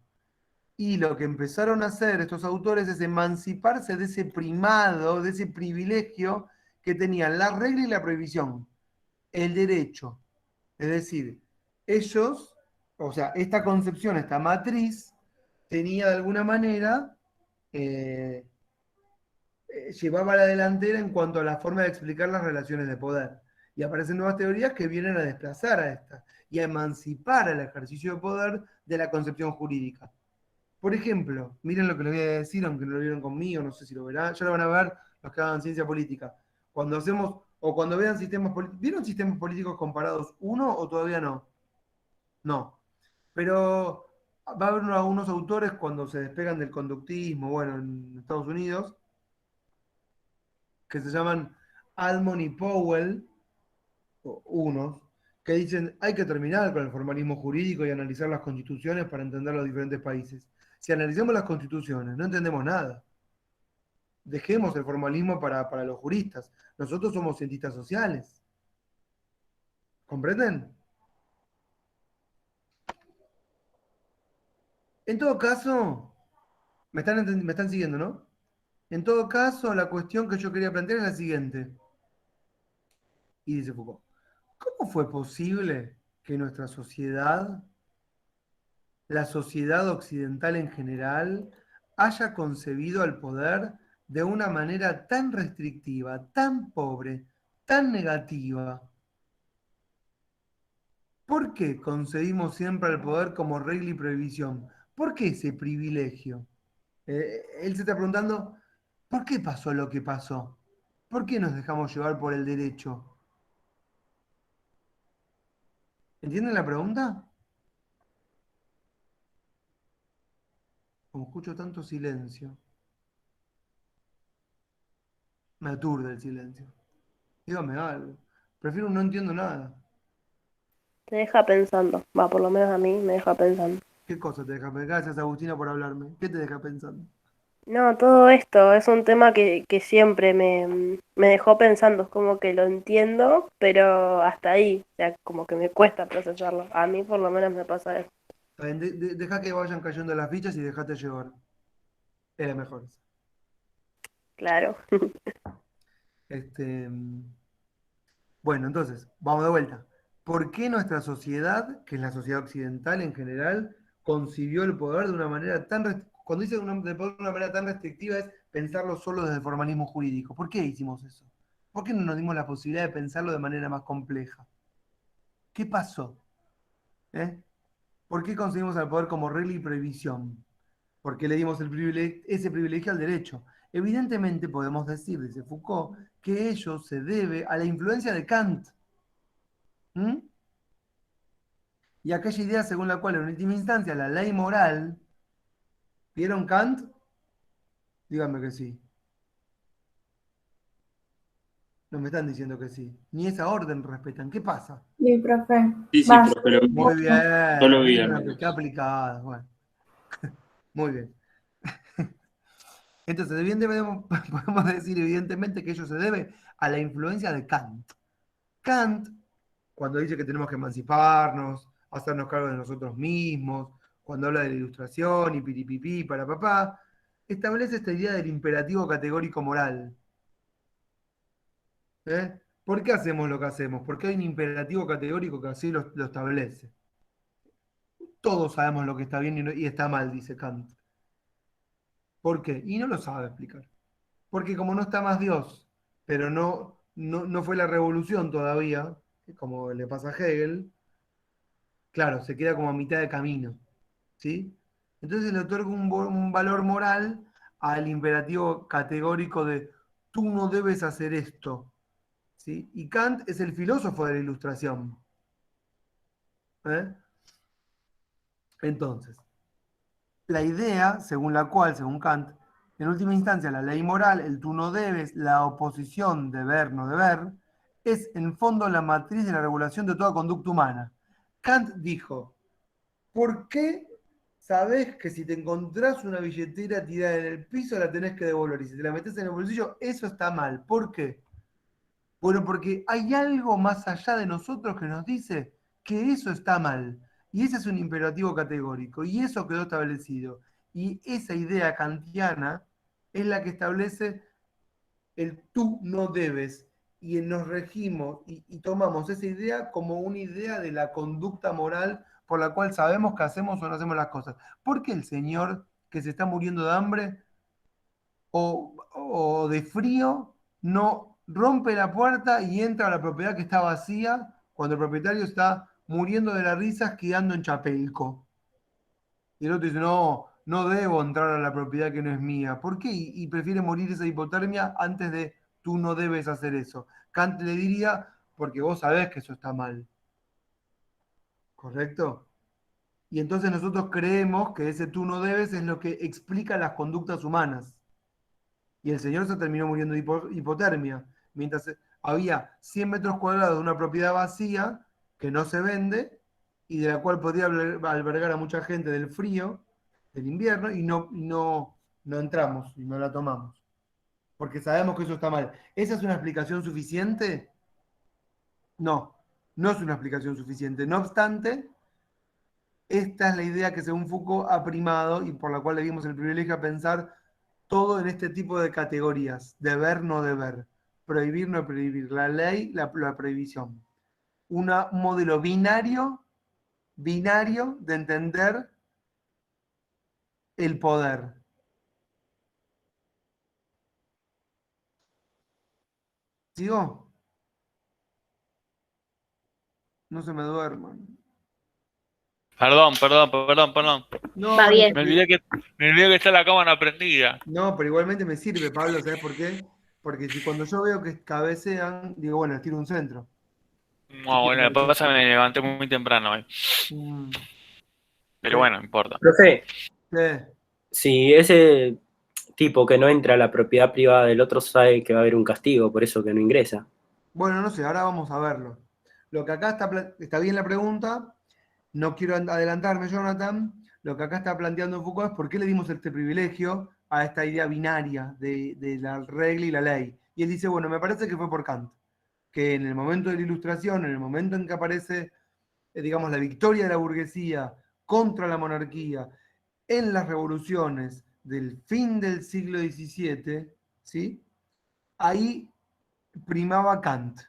Y lo que empezaron a hacer estos autores es emanciparse de ese primado, de ese privilegio que tenían la regla y la prohibición, el derecho. Es decir, ellos, o sea, esta concepción, esta matriz, tenía de alguna manera, llevaba a la delantera en cuanto a la forma de explicar las relaciones de poder. Y aparecen nuevas teorías que vienen a desplazar a esta y a emancipar el ejercicio de poder de la concepción jurídica. Por ejemplo, miren lo que les voy a decir, aunque no lo vieron conmigo, no sé si lo verán, ya lo van a ver los que hagan ciencia política. Cuando hacemos, o cuando vean sistemas políticos, ¿vieron sistemas políticos comparados uno o todavía no? No. Pero va a haber algunos autores cuando se despegan del conductismo, bueno, en Estados Unidos, que se llaman Almond y Powell, o unos, que dicen hay que terminar con el formalismo jurídico y analizar las constituciones para entender los diferentes países. Si analizamos las constituciones, no entendemos nada. Dejemos el formalismo para los juristas. Nosotros somos cientistas sociales. ¿Comprenden? En todo caso, me están siguiendo, ¿no? En todo caso, la cuestión que yo quería plantear es la siguiente. Y dice Foucault, ¿cómo fue posible que nuestra sociedad, la sociedad occidental en general, haya concebido al poder de una manera tan restrictiva, tan pobre, tan negativa? ¿Por qué concebimos siempre al poder como regla y prohibición? ¿Por qué ese privilegio? Él se está preguntando, ¿por qué pasó lo que pasó? ¿Por qué nos dejamos llevar por el derecho? ¿Entienden la pregunta? Como escucho tanto silencio, me aturde el silencio. Dígame algo. Prefiero un no entiendo nada. Te deja pensando, va, por lo menos a mí me deja pensando. ¿Qué cosa te deja pensando? Gracias, Agustina, por hablarme. ¿Qué te deja pensando? No, todo esto es un tema que siempre me dejó pensando, es como que lo entiendo, pero hasta ahí, o sea, como que me cuesta procesarlo. A mí por lo menos me pasa eso. Está bien, deja que vayan cayendo las fichas y dejate llevar. Era mejor. Claro. Este, bueno, entonces, vamos de vuelta. por qué nuestra sociedad, que es la sociedad occidental en general, concibió el poder de una manera tan... Cuando dice de poder de una manera tan restrictiva es pensarlo solo desde el formalismo jurídico. ¿Por qué hicimos eso? ¿Por qué no nos dimos la posibilidad de pensarlo de manera más compleja? ¿Qué pasó? ¿Por qué conseguimos el poder como regla y prohibición? ¿Por qué le dimos ese privilegio al derecho? Evidentemente podemos decir, dice Foucault, que ello se debe a la influencia de Kant. Y aquella idea según la cual en última instancia la ley moral, ¿vieron Kant? Díganme que sí. No me están diciendo que sí. Ni esa orden respetan. ¿Qué pasa? Sí, profe. Sí, sí, Vas. profe, lo Muy vi. bien. Yo lo vi, Una amigos. qué aplicada. Bueno. Muy bien. Entonces, podemos decir evidentemente que ello se debe a la influencia de Kant. Kant, cuando dice que tenemos que emanciparnos, hacernos cargo de nosotros mismos, cuando habla de la ilustración y piripipí para papá, establece esta idea del imperativo categórico moral. ¿Por qué hacemos lo que hacemos? Porque hay un imperativo categórico que así lo establece. Todos sabemos lo que está bien y está mal, dice Kant. ¿Por qué? Y no lo sabe explicar. Porque como no está más Dios, pero no fue la revolución todavía, como le pasa a Hegel, claro, se queda como a mitad de camino. ¿Sí? Entonces le otorga un valor moral al imperativo categórico de tú no debes hacer esto. ¿Sí? Y Kant es el filósofo de la Ilustración. Entonces, la idea, según la cual, según Kant, en última instancia la ley moral, el tú no debes, la oposición deber, no deber, es en fondo la matriz de la regulación de toda conducta humana. Kant dijo, ¿por qué sabés que si te encontrás una billetera tirada en el piso la tenés que devolver? Y si te la metés en el bolsillo, eso está mal. ¿Por qué? Bueno, porque hay algo más allá de nosotros que nos dice que eso está mal. Y ese es un imperativo categórico. Y eso quedó establecido. Y esa idea kantiana es la que establece el tú no debes. Y nos regimos y tomamos esa idea como una idea de la conducta moral por la cual sabemos que hacemos o no hacemos las cosas. ¿Por qué el señor que se está muriendo de hambre o de frío no rompe la puerta y entra a la propiedad que está vacía cuando el propietario está muriendo de la risa esquiando en Chapelco? Y el otro dice, no debo entrar a la propiedad que no es mía. ¿Por qué? Y prefiere morir esa hipotermia antes de tú no debes hacer eso. Kant le diría, porque vos sabés que eso está mal. ¿Correcto? Y entonces nosotros creemos que ese tú no debes es lo que explica las conductas humanas. Y el señor se terminó muriendo de hipotermia, mientras había 100 metros cuadrados de una propiedad vacía que no se vende y de la cual podría albergar a mucha gente del frío, del invierno, y no entramos y no la tomamos. Porque sabemos que eso está mal. ¿Esa es una explicación suficiente? No, no es una explicación suficiente. No obstante, esta es la idea que según Foucault ha primado y por la cual le dimos el privilegio a pensar todo en este tipo de categorías, deber, no deber, prohibir, no prohibir, la ley, la prohibición. Un modelo binario de entender el poder. ¿Sigo? No se me duerman. Perdón. No, Va bien. Me olvidé que está la cámara prendida. no, pero igualmente me sirve, Pablo, ¿sabes por qué? Porque si cuando yo veo que cabecean, digo, bueno, tiro un centro. No, bueno, lo que pasa me levanté muy temprano hoy. Pero bueno, no importa. Profe, ¿Qué? si ese tipo que no entra a la propiedad privada del otro sabe que va a haber un castigo, por eso que no ingresa. Bueno, no sé, ahora vamos a verlo. Lo que acá está bien la pregunta, no quiero adelantarme, Jonathan. Lo que acá está planteando Foucault es por qué le dimos este privilegio a esta idea binaria de la regla y la ley. Y él dice, bueno, me parece que fue por Kant, que en el momento de la Ilustración, en el momento en que aparece, digamos, la victoria de la burguesía contra la monarquía, en las revoluciones del fin del siglo XVII, ¿sí? Ahí primaba Kant.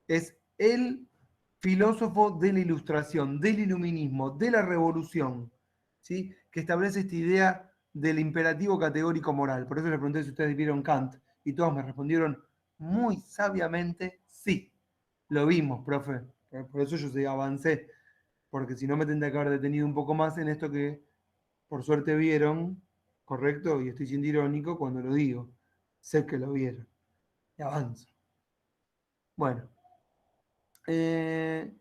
Es el filósofo de la Ilustración, del Iluminismo, de la Revolución, ¿sí? Que establece esta idea del imperativo categórico moral. Por eso les pregunté si ustedes vieron Kant, y todos me respondieron muy sabiamente, sí, lo vimos, profe. Por eso yo avancé, porque si no me tendría que haber detenido un poco más en esto que por suerte vieron, ¿correcto? Y estoy siendo irónico cuando lo digo. Sé que lo vieron. Y avanzo. Bueno. La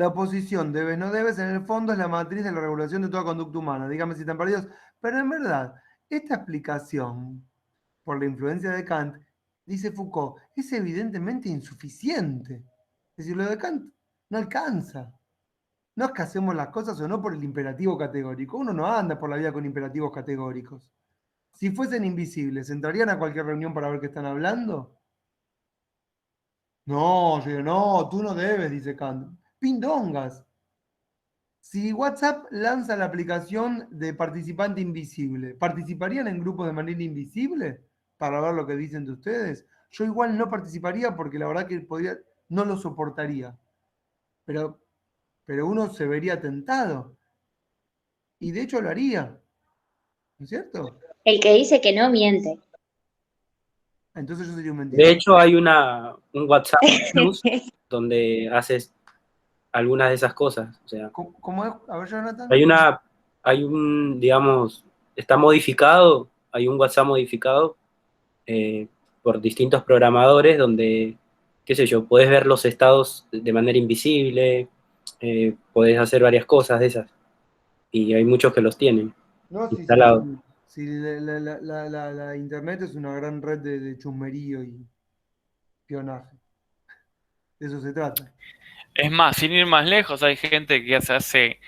oposición debes, no debes, en el fondo es la matriz de la regulación de toda conducta humana. Dígame si están perdidos. Pero en verdad, esta explicación, por la influencia de Kant, dice Foucault, es evidentemente insuficiente. Es decir, lo de Kant no alcanza. No es que hacemos las cosas o no por el imperativo categórico. Uno no anda por la vida con imperativos categóricos. Si fuesen invisibles, ¿entrarían a cualquier reunión para ver qué están hablando? No, yo digo, no, tú no debes, dice Kant. Pindongas. Si WhatsApp lanza la aplicación de participante invisible, ¿participarían en grupos de manera invisible para ver lo que dicen de ustedes? Yo igual no participaría porque la verdad que no lo soportaría. Pero uno se vería tentado. Y de hecho lo haría. ¿No es cierto? El que dice que no miente. Entonces yo sería un De mentiroso. hecho, hay un WhatsApp Plus donde haces algunas de esas cosas. O sea, ¿Cómo es? A ver, Jonathan. hay un, digamos, está modificado, hay un WhatsApp modificado por distintos programadores donde, qué sé yo, puedes ver los estados de manera invisible, podés hacer varias cosas de esas. Y hay muchos que los tienen No, sí, sí, instalados. sí. Sí, la internet es una gran red de chusmerío y espionaje. De eso se trata. Es más, sin ir más lejos, hay gente que se hace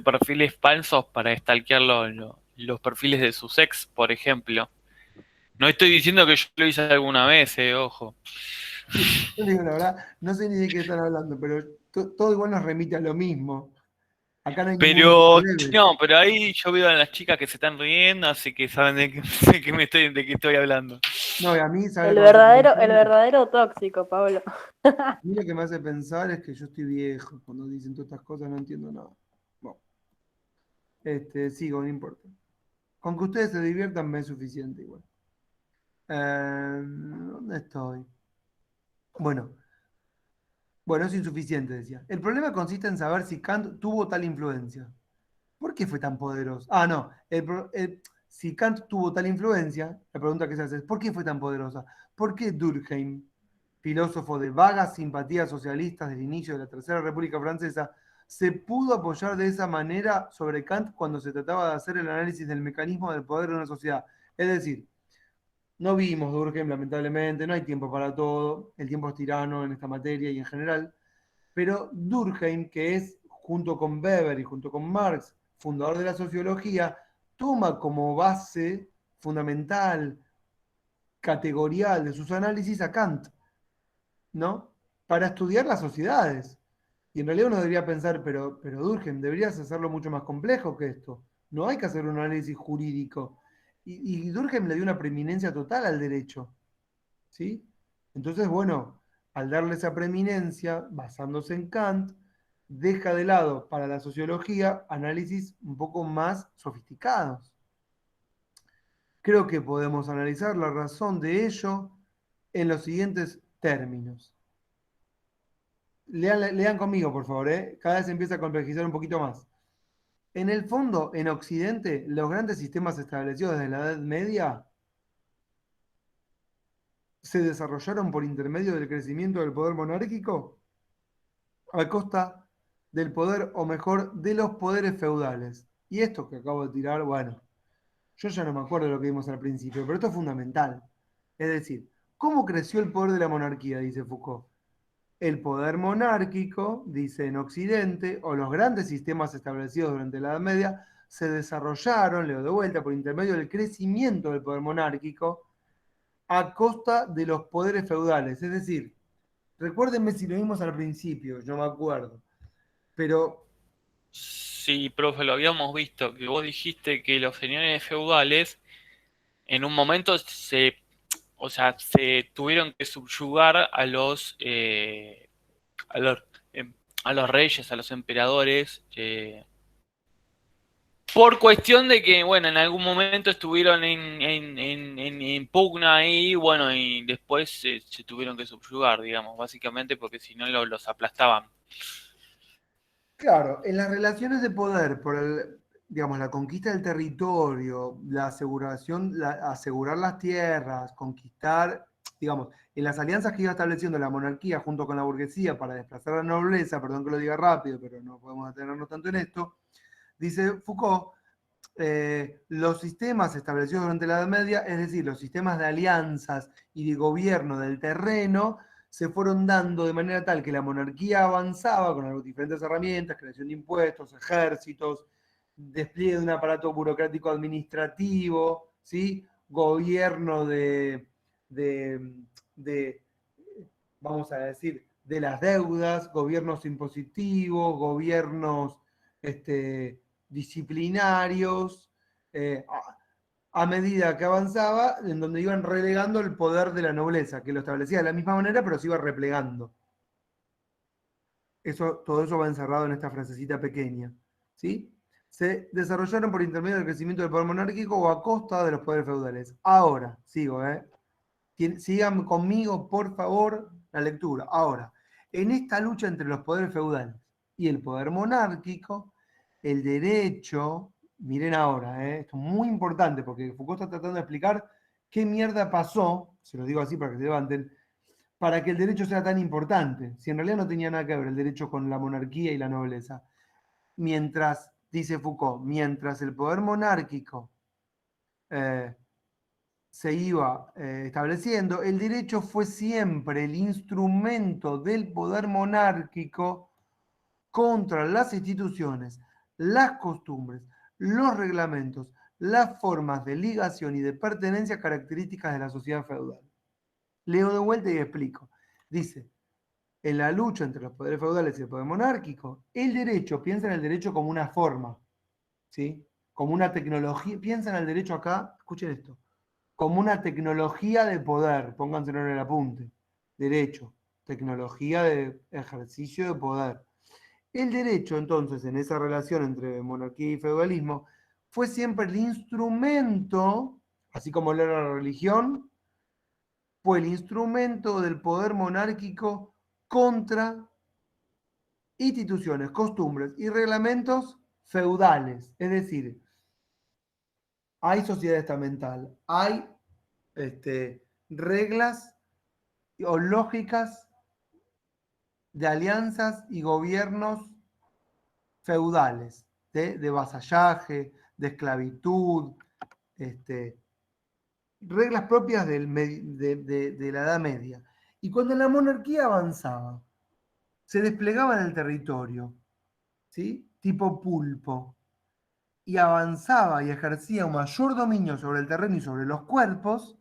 perfiles falsos para stalkear los perfiles de sus ex, por ejemplo. No estoy diciendo que yo lo hice alguna vez, ojo. Yo digo la verdad, no sé ni de qué están hablando, pero todo igual nos remite a lo mismo. Acá no hay ningún Pero breve. no, pero ahí yo veo a las chicas que se están riendo, así que saben de qué, de qué estoy hablando. No, y a mí, ¿sabes El lo que me hace verdadero, el pensar? verdadero tóxico, Pablo. A mí lo que me hace pensar es que yo estoy viejo. Cuando dicen todas estas cosas no entiendo nada. Bueno, sigo, no importa. Con que ustedes se diviertan me es suficiente igual. ¿Dónde estoy? Bueno, es insuficiente, decía. El problema consiste en saber si Kant tuvo tal influencia. ¿Por qué fue tan poderoso? Ah, no. Si Kant tuvo tal influencia, la pregunta que se hace es, ¿por qué fue tan poderosa? ¿Por qué Durkheim, filósofo de vagas simpatías socialistas del inicio de la Tercera República Francesa, se pudo apoyar de esa manera sobre Kant cuando se trataba de hacer el análisis del mecanismo del poder de una sociedad? Es decir, no vimos Durkheim, lamentablemente, no hay tiempo para todo, el tiempo es tirano en esta materia y en general, pero Durkheim, que es, junto con Weber y junto con Marx, fundador de la sociología, toma como base fundamental, categorial de sus análisis a Kant, ¿no? Para estudiar las sociedades. Y en realidad uno debería pensar, pero Durkheim, deberías hacerlo mucho más complejo que esto. No hay que hacer un análisis jurídico. Y Durkheim le dio una preeminencia total al derecho. ¿Sí? Entonces, bueno, al darle esa preeminencia, basándose en Kant, deja de lado para la sociología análisis un poco más sofisticados. Creo que podemos analizar la razón de ello en los siguientes términos. Lean conmigo, por favor, ¿eh? Cada vez se empieza a complejizar un poquito más. En el fondo, en Occidente, los grandes sistemas establecidos desde la Edad Media se desarrollaron por intermedio del crecimiento del poder monárquico a costa del poder, o mejor, de los poderes feudales. Y esto que acabo de tirar, bueno, yo ya no me acuerdo de lo que vimos al principio, pero esto es fundamental. Es decir, ¿cómo creció el poder de la monarquía? Dice Foucault. El poder monárquico, dice en Occidente, o los grandes sistemas establecidos durante la Edad Media, se desarrollaron, leo de vuelta, por intermedio del crecimiento del poder monárquico a costa de los poderes feudales. Es decir, recuérdenme si lo vimos al principio, yo me acuerdo, pero Sí, profe, lo habíamos visto, que vos dijiste que los señores feudales en un momento se tuvieron que subyugar a los a los, a los reyes, a los emperadores, por cuestión de que, bueno, en algún momento estuvieron en pugna ahí, bueno, y después se tuvieron que subyugar, digamos, básicamente porque si no los aplastaban. Claro, en las relaciones de poder, digamos, la conquista del territorio, la aseguración, asegurar las tierras, conquistar, digamos, en las alianzas que iba estableciendo la monarquía junto con la burguesía para desplazar a la nobleza, perdón que lo diga rápido, pero no podemos detenernos tanto en esto, dice Foucault, los sistemas establecidos durante la Edad Media, es decir, los sistemas de alianzas y de gobierno del terreno, se fueron dando de manera tal que la monarquía avanzaba con las diferentes herramientas, creación de impuestos, ejércitos, despliegue de un aparato burocrático administrativo, ¿sí? Gobierno de, vamos a decir, de las deudas, gobiernos impositivos, gobiernos disciplinarios, a medida que avanzaba, en donde iban relegando el poder de la nobleza, que lo establecía de la misma manera, pero se iba replegando. Todo eso va encerrado en esta frasecita pequeña. ¿Sí? Se desarrollaron por intermedio del crecimiento del poder monárquico o a costa de los poderes feudales. Ahora, sigo, sigan conmigo, por favor, la lectura. Ahora, en esta lucha entre los poderes feudales y el poder monárquico, el derecho, miren ahora, esto es muy importante porque Foucault está tratando de explicar qué mierda pasó, se lo digo así para que se levanten, para que el derecho sea tan importante, si en realidad no tenía nada que ver el derecho con la monarquía y la nobleza. Mientras, dice Foucault, mientras el poder monárquico se iba estableciendo, el derecho fue siempre el instrumento del poder monárquico contra las instituciones, las costumbres, los reglamentos, las formas de ligación y de pertenencia características de la sociedad feudal. Leo de vuelta y explico. Dice, en la lucha entre los poderes feudales y el poder monárquico, el derecho, piensa en el derecho como una forma, ¿sí? Como una tecnología, piensa en el derecho acá, escuchen esto, como una tecnología de poder, pónganselo en el apunte, derecho, tecnología de ejercicio de poder. El derecho, entonces, en esa relación entre monarquía y feudalismo, fue siempre el instrumento, así como lo era la religión, fue el instrumento del poder monárquico contra instituciones, costumbres y reglamentos feudales. Es decir, hay sociedad estamental, hay reglas o lógicas de alianzas y gobiernos feudales, de vasallaje, de esclavitud, reglas propias de la Edad Media. Y cuando la monarquía avanzaba, se desplegaba en el territorio, ¿sí? Tipo pulpo, y avanzaba y ejercía un mayor dominio sobre el terreno y sobre los cuerpos,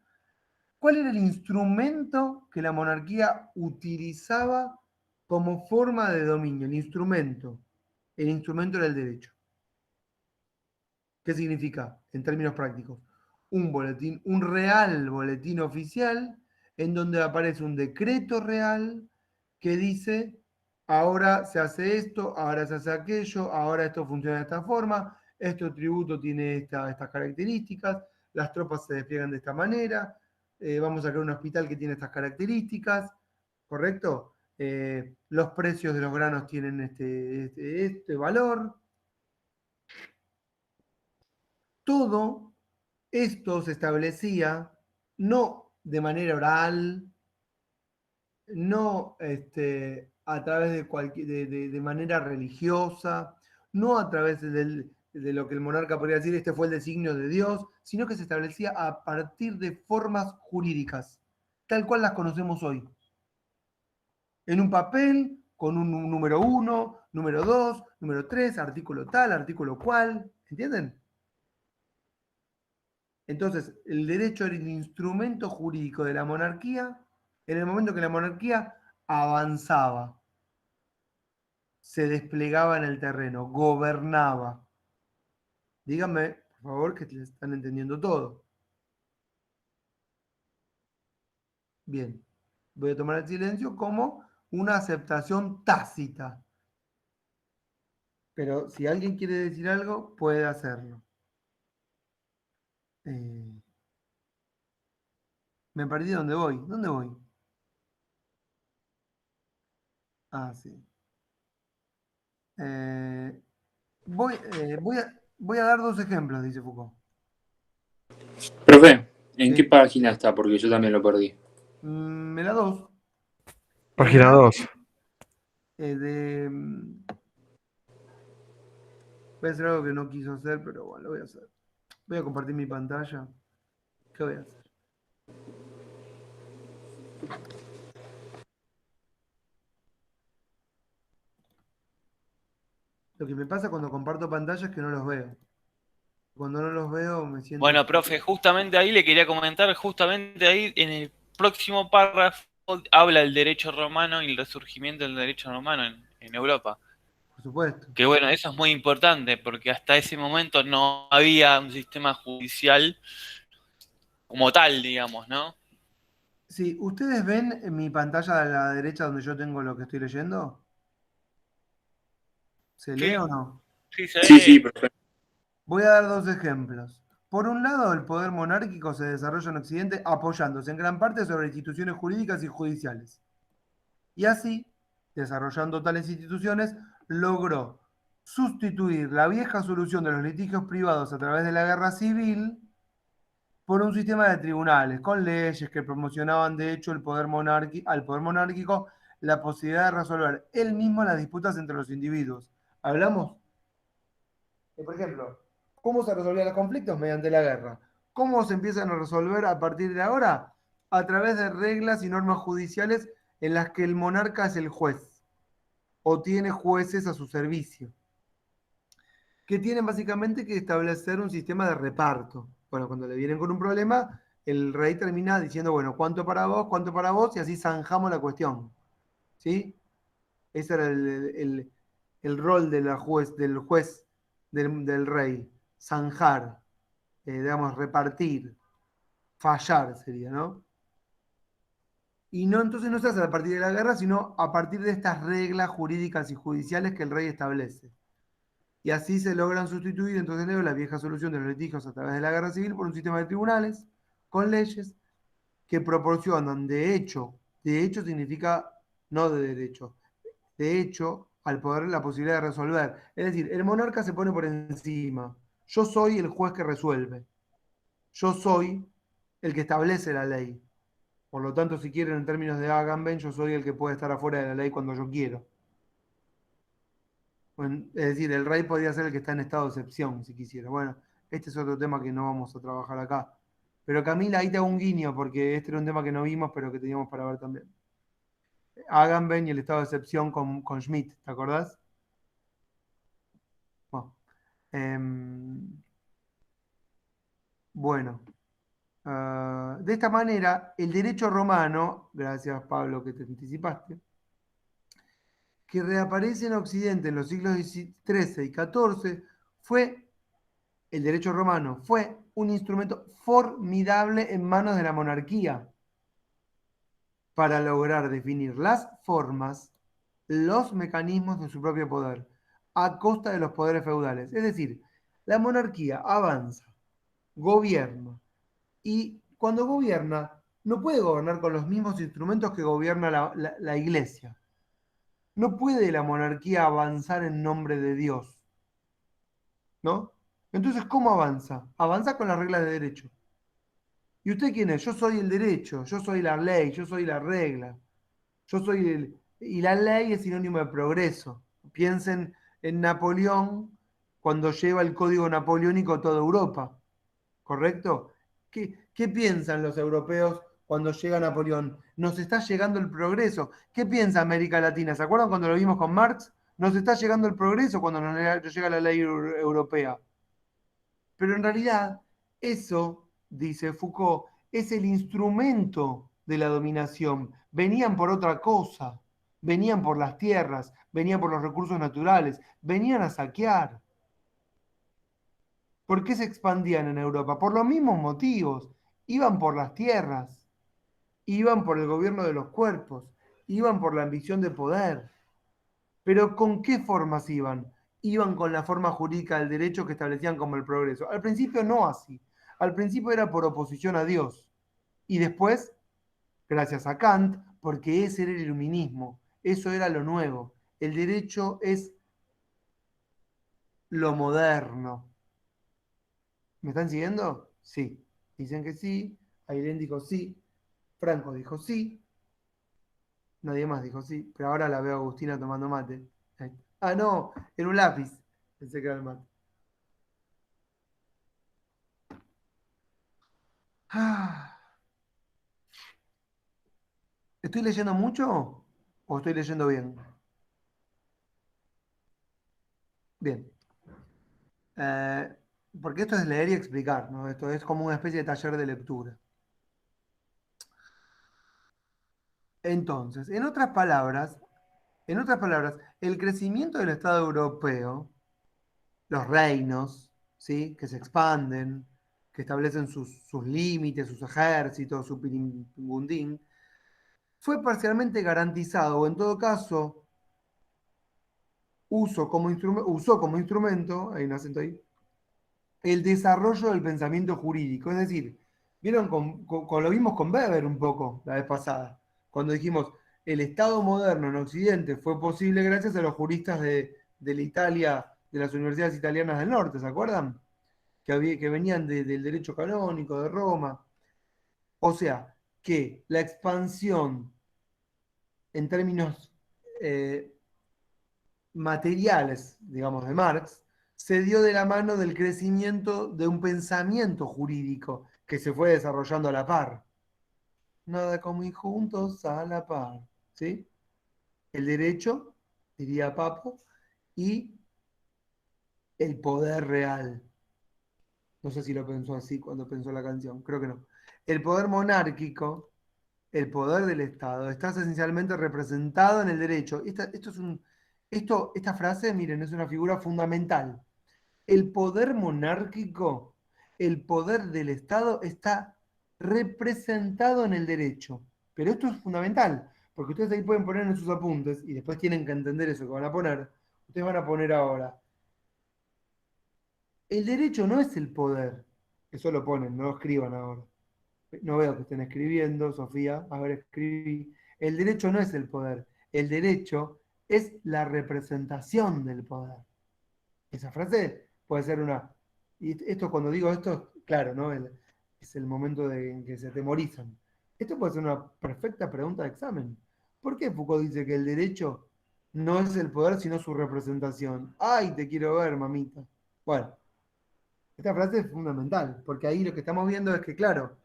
¿cuál era el instrumento que la monarquía utilizaba como forma de dominio? El instrumento era el derecho. ¿Qué significa en términos prácticos? Un boletín, un real boletín oficial en donde aparece un decreto real que dice, ahora se hace esto, ahora se hace aquello, ahora esto funciona de esta forma, este tributo tiene estas características, las tropas se despliegan de esta manera, vamos a crear un hospital que tiene estas características, ¿correcto? Los precios de los granos tienen este valor. Todo esto se establecía no de manera oral, no a través de manera religiosa, no a través de lo que el monarca podría decir, este fue el designio de Dios, sino que se establecía a partir de formas jurídicas, tal cual las conocemos hoy. En un papel, con un número 1, número 2, número 3, artículo tal, artículo cual, ¿entienden? Entonces, el derecho era el instrumento jurídico de la monarquía en el momento que la monarquía avanzaba, se desplegaba en el terreno, gobernaba. Díganme, por favor, que están entendiendo todo. Bien, voy a tomar el silencio como una aceptación tácita. Pero si alguien quiere decir algo, puede hacerlo. Me perdí dónde voy. ¿Dónde voy? Ah, sí. Voy a dar 2 ejemplos, dice Foucault. Profe, ¿en qué Sí. página está? Porque yo también lo perdí. Me la 2. Página 2. Voy a hacer algo que no quiso hacer, pero bueno, lo voy a hacer. Voy a compartir mi pantalla. ¿Qué voy a hacer? Lo que me pasa cuando comparto pantalla es que no los veo. Cuando no los veo me siento... Bueno, profe, justamente ahí le quería comentar, justamente ahí en el próximo párrafo habla del derecho romano y el resurgimiento del derecho romano en Europa. Por supuesto. Que bueno, eso es muy importante porque hasta ese momento no había un sistema judicial como tal, digamos, ¿no? Sí, ¿ustedes ven en mi pantalla a la derecha donde yo tengo lo que estoy leyendo? ¿Se lee o no? Sí, se Sí, ve. sí, profe. Voy a dar 2 ejemplos. Por un lado, el poder monárquico se desarrolla en Occidente apoyándose en gran parte sobre instituciones jurídicas y judiciales. Y así, desarrollando tales instituciones, logró sustituir la vieja solución de los litigios privados a través de la guerra civil por un sistema de tribunales, con leyes que promocionaban de hecho al poder monárquico la posibilidad de resolver él mismo las disputas entre los individuos. Hablamos, por ejemplo, ¿cómo se resolvían los conflictos? Mediante la guerra. ¿Cómo se empiezan a resolver a partir de ahora? A través de reglas y normas judiciales en las que el monarca es el juez o tiene jueces a su servicio, que tienen básicamente que establecer un sistema de reparto. Bueno, cuando le vienen con un problema, el rey termina diciendo, bueno, cuánto para vos, y así zanjamos la cuestión. ¿Sí? Ese era el rol de del juez, del rey. Zanjar, digamos, repartir, fallar sería, ¿no? Y no, entonces no se hace a partir de la guerra, sino a partir de estas reglas jurídicas y judiciales que el rey establece. Y así se logran sustituir, entonces leo la vieja solución de los litigios a través de la guerra civil por un sistema de tribunales con leyes que proporcionan de hecho significa no de derecho, de hecho al poder la posibilidad de resolver. Es decir, el monarca se pone por encima. Yo soy el juez que resuelve. Yo soy el que establece la ley. Por lo tanto, si quieren en términos de Agamben, yo soy el que puede estar afuera de la ley cuando yo quiero. Bueno, es decir, el rey podría ser el que está en estado de excepción, si quisiera. Bueno, este es otro tema que no vamos a trabajar acá. Pero Camila, ahí te hago un guiño, porque este era un tema que no vimos, pero que teníamos para ver también. Agamben y el estado de excepción con Schmidt, ¿te acordás? Bueno, bueno, de esta manera, el derecho romano, gracias Pablo que te anticipaste, que reaparece en Occidente en los siglos XIII y XIV, el derecho romano fue un instrumento formidable en manos de la monarquía para lograr definir las formas, los mecanismos de su propio poder, a costa de los poderes feudales. Es decir, la monarquía avanza, gobierna, y cuando gobierna, no puede gobernar con los mismos instrumentos que gobierna la iglesia. No puede la monarquía avanzar en nombre de Dios, ¿no? Entonces, ¿cómo avanza? Avanza con las reglas de derecho. ¿Y usted quién es? Yo soy el derecho, yo soy la ley, yo soy la regla. Yo soy Y la ley es sinónimo de progreso. Piensen en Napoleón cuando lleva el código napoleónico a toda Europa. ¿Correcto? ¿Qué piensan los europeos cuando llega Napoleón? Nos está llegando el progreso. ¿Qué piensa América Latina? ¿Se acuerdan cuando lo vimos con Marx? Nos está llegando el progreso cuando nos llega la ley europea. Pero en realidad, eso, dice Foucault, es el instrumento de la dominación. Venían por otra cosa, venían por las tierras, venían por los recursos naturales, venían a saquear. ¿Por qué se expandían en Europa? Por los mismos motivos. Iban por las tierras, iban por el gobierno de los cuerpos. iban por la ambición de poder. Pero ¿con qué formas iban? Iban con la forma jurídica del derecho que establecían como el progreso. Al principio no así. Al principio era por oposición a Dios. Y después, gracias a Kant, porque ese era el iluminismo. Eso era lo nuevo. El derecho es lo moderno. ¿Me están siguiendo? Sí. Dicen que sí. Ailén dijo sí. Franco dijo sí. Nadie más dijo sí. Pero ahora la veo a Agustina tomando mate. Ahí. Ah, no, en un lápiz. Pensé que era el mate. Ah, ¿estoy leyendo mucho o estoy leyendo bien? Bien. Eh, porque esto es leer y explicar, ¿no? Esto es como una especie de taller de lectura. Entonces, en otras palabras, el crecimiento del Estado europeo, los reinos, ¿sí? Que se expanden, que establecen sus límites, sus ejércitos, su pirimbundín, fue parcialmente garantizado, o en todo caso, usó como instrumento, hay un acento ahí, el desarrollo del pensamiento jurídico. Es decir, vieron, lo vimos con Weber un poco la vez pasada, cuando dijimos, el Estado moderno en Occidente fue posible gracias a los juristas de la Italia, de las universidades italianas del norte, ¿se acuerdan? Que venían del derecho canónico, de Roma. O sea, que la expansión en términos eh, materiales, digamos, de Marx, se dio de la mano del crecimiento de un pensamiento jurídico que se fue desarrollando a la par. Nada como ir juntos a la par. ¿Sí? El derecho, diría Papo, y el poder real. No sé si lo pensó así cuando pensó la canción, creo que no. El poder monárquico, el poder del Estado, está esencialmente representado en el derecho. Esta frase, miren, es una figura fundamental. El poder monárquico, el poder del Estado está representado en el derecho. Pero esto es fundamental, porque ustedes ahí pueden poner en sus apuntes, y después tienen que entender eso que van a poner. Ustedes van a poner ahora. El derecho no es el poder. Eso lo ponen, no lo escriban ahora. No veo que estén escribiendo, Sofía. A ver, escribí. El derecho no es el poder. El derecho es la representación del poder. Esa frase puede ser una... Y esto cuando digo esto, claro, ¿no? Es el momento en que se atemorizan. Esto puede ser una perfecta pregunta de examen. ¿Por qué Foucault dice que el derecho no es el poder, sino su representación? ¡Ay, te quiero ver, mamita! Bueno, esta frase es fundamental, porque ahí lo que estamos viendo es que, claro,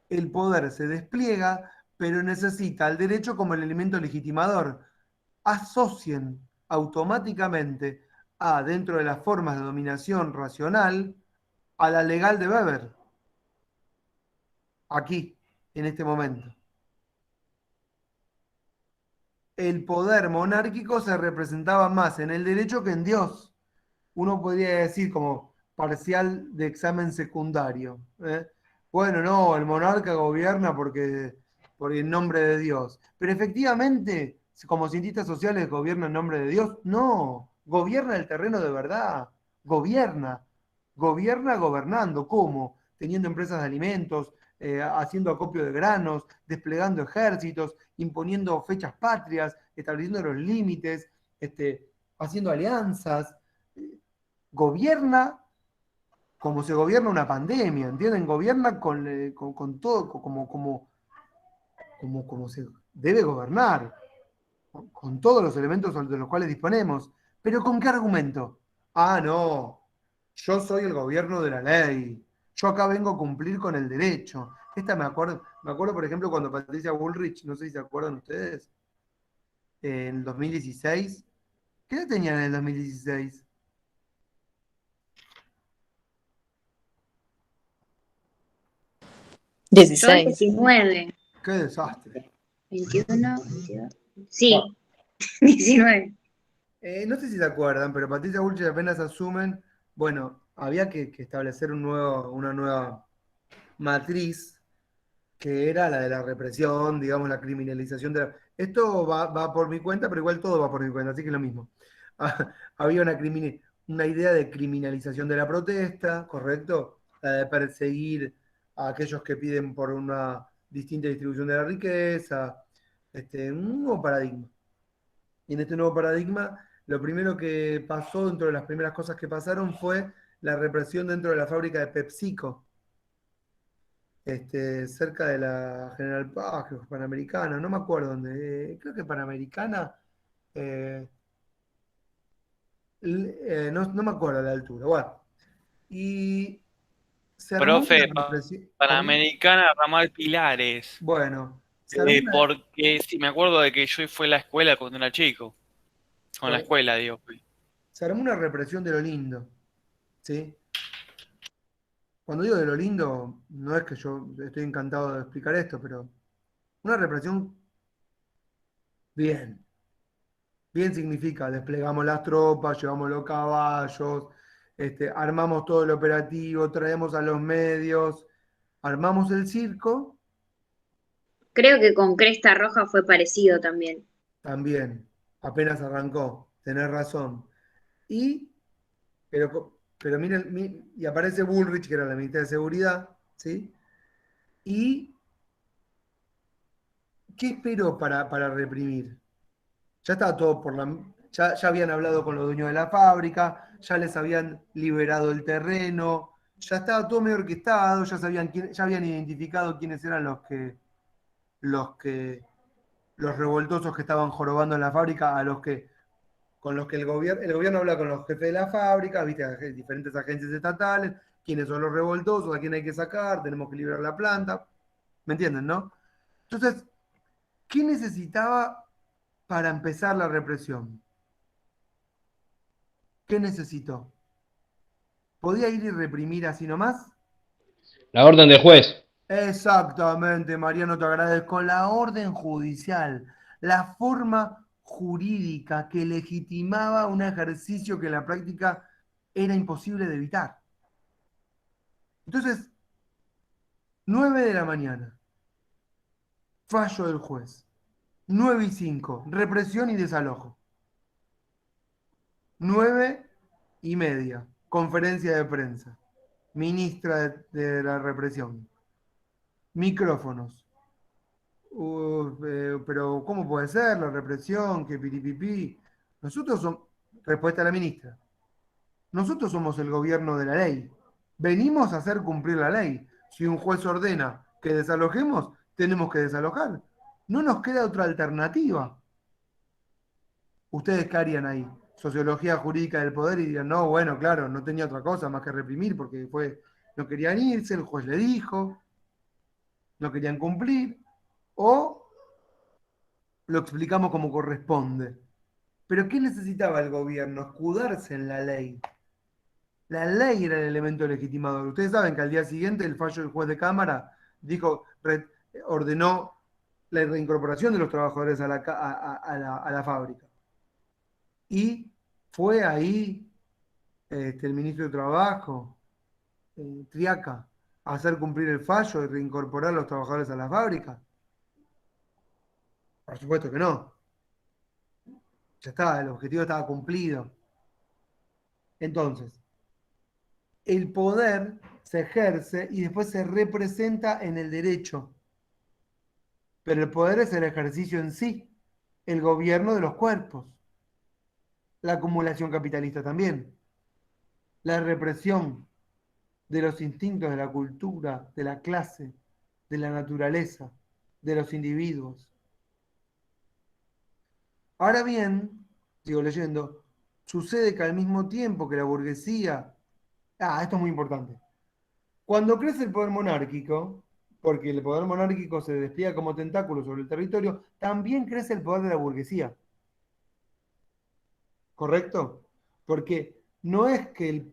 el poder se despliega, pero necesita al derecho como el elemento legitimador. Asocien automáticamente dentro de las formas de dominación racional, a la legal de Weber. Aquí, en este momento. El poder monárquico se representaba más en el derecho que en Dios. Uno podría decir como parcial de examen secundario. Bueno, no, el monarca gobierna por el nombre de Dios. Pero efectivamente, como cientistas sociales, ¿gobierna en nombre de Dios? No, gobierna el terreno de verdad. Gobierna. Gobierna gobernando. ¿Cómo? Teniendo empresas de alimentos, haciendo acopio de granos, desplegando ejércitos, imponiendo fechas patrias, estableciendo los límites, haciendo alianzas. Gobierna como se gobierna una pandemia, ¿entienden? Gobierna con todo, como se debe gobernar, con todos los elementos de los cuales disponemos. ¿Pero con qué argumento? Ah, no, yo soy el gobierno de la ley, yo acá vengo a cumplir con el derecho. Esta me acuerdo, por ejemplo, cuando Patricia Bullrich, no sé si se acuerdan ustedes, en el 2016, ¿qué edad tenían en el 2016? Yo 16. 19, ¡Qué desastre! 21, 22. Sí, 19. No sé si se acuerdan, pero Patricia Bullrich apenas asumen, bueno, había que establecer una nueva matriz que era la de la represión, digamos, la criminalización de la... Esto va por mi cuenta, pero igual todo va por mi cuenta, así que es lo mismo. Había una idea de criminalización de la protesta, ¿correcto? La de perseguir a aquellos que piden por una distinta distribución de la riqueza, un nuevo paradigma. Y en este nuevo paradigma, lo primero que pasó, dentro de las primeras cosas que pasaron, fue la represión dentro de la fábrica de PepsiCo, cerca de la General Paz, creo que Panamericana, no me acuerdo dónde, creo que Panamericana, eh, no me acuerdo la altura, bueno, y se armó una Profe, represión, ¿cómo? Panamericana, Ramal Pilares. Bueno, se armó Porque sí, me acuerdo de que yo fui a la escuela cuando era chico. Con la bueno, escuela, digo. se armó una represión de lo lindo, ¿sí? Cuando digo de lo lindo, no es que yo estoy encantado de explicar esto, pero una represión bien. Bien significa, desplegamos las tropas, llevamos los caballos, armamos todo el operativo, traemos a los medios, armamos el circo, Creo que con Cresta Roja fue parecido también. también, apenas arrancó, tenés razón. Y, pero miren, y aparece Bullrich, que era la ministra de Seguridad, ¿sí? ¿Y qué esperó para reprimir? Ya estaba todo ya habían hablado con los dueños de la fábrica, ya les habían liberado el terreno, ya estaba todo medio orquestado, ya habían identificado quiénes eran los que, los revoltosos que estaban jorobando en la fábrica, con los que el gobierno habla con los jefes de la fábrica, viste, diferentes agencias estatales, quiénes son los revoltosos, a quién hay que sacar, tenemos que liberar la planta. ¿Me entienden, no? Entonces, ¿qué necesitaba para empezar la represión? ¿Qué necesitó? ¿Podía ir y reprimir así nomás? La orden del juez. Exactamente, Mariano, te agradezco. La orden judicial, la forma jurídica que legitimaba un ejercicio que en la práctica era imposible de evitar. Entonces, 9 de la mañana, fallo del juez. 9:05, represión y desalojo. 9:30, conferencia de prensa. Ministra de la represión. Micrófonos. Pero ¿cómo puede ser la represión? Que piripipí. Nosotros somos, respuesta a la ministra, nosotros somos el gobierno de la ley. Venimos a hacer cumplir la ley. Si un juez ordena que desalojemos, tenemos que desalojar. No nos queda otra alternativa. ¿Ustedes qué harían ahí? Sociología jurídica del poder y dirían, no, bueno, claro, no tenía otra cosa más que reprimir porque no querían irse, el juez le dijo, no querían cumplir, o lo explicamos como corresponde. Pero ¿qué necesitaba el gobierno? Escudarse en la ley. La ley era el elemento legitimador. Ustedes saben que al día siguiente el fallo del juez de Cámara ordenó la reincorporación de los trabajadores a la fábrica. Y fue ahí el ministro de Trabajo, Triaca, a hacer cumplir el fallo y reincorporar a los trabajadores a la fábrica. Por supuesto que no. Ya está, el objetivo estaba cumplido. Entonces, el poder se ejerce y después se representa en el derecho. Pero el poder es el ejercicio en sí, el gobierno de los cuerpos, la acumulación capitalista también, la represión de los instintos de la cultura, de la clase, de la naturaleza, de los individuos. Ahora bien, sigo leyendo, sucede que al mismo tiempo que la burguesía... esto es muy importante. Cuando crece el poder monárquico, porque el poder monárquico se despliega como tentáculo sobre el territorio, también crece el poder de la burguesía. ¿Correcto? Porque no es que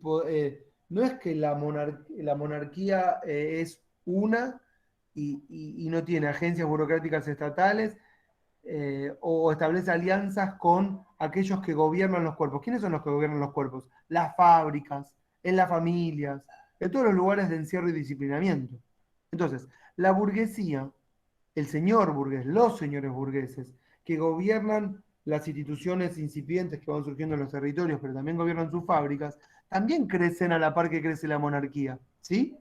la monarquía es una y no tiene agencias burocráticas estatales o establece alianzas con aquellos que gobiernan los cuerpos. ¿Quiénes son los que gobiernan los cuerpos? Las fábricas, en las familias, en todos los lugares de encierro y disciplinamiento. Entonces, La burguesía, el señor burgués, los señores burgueses, que gobiernan las instituciones incipientes que van surgiendo en los territorios, pero también gobiernan sus fábricas, también crecen a la par que crece la monarquía. ¿Sí?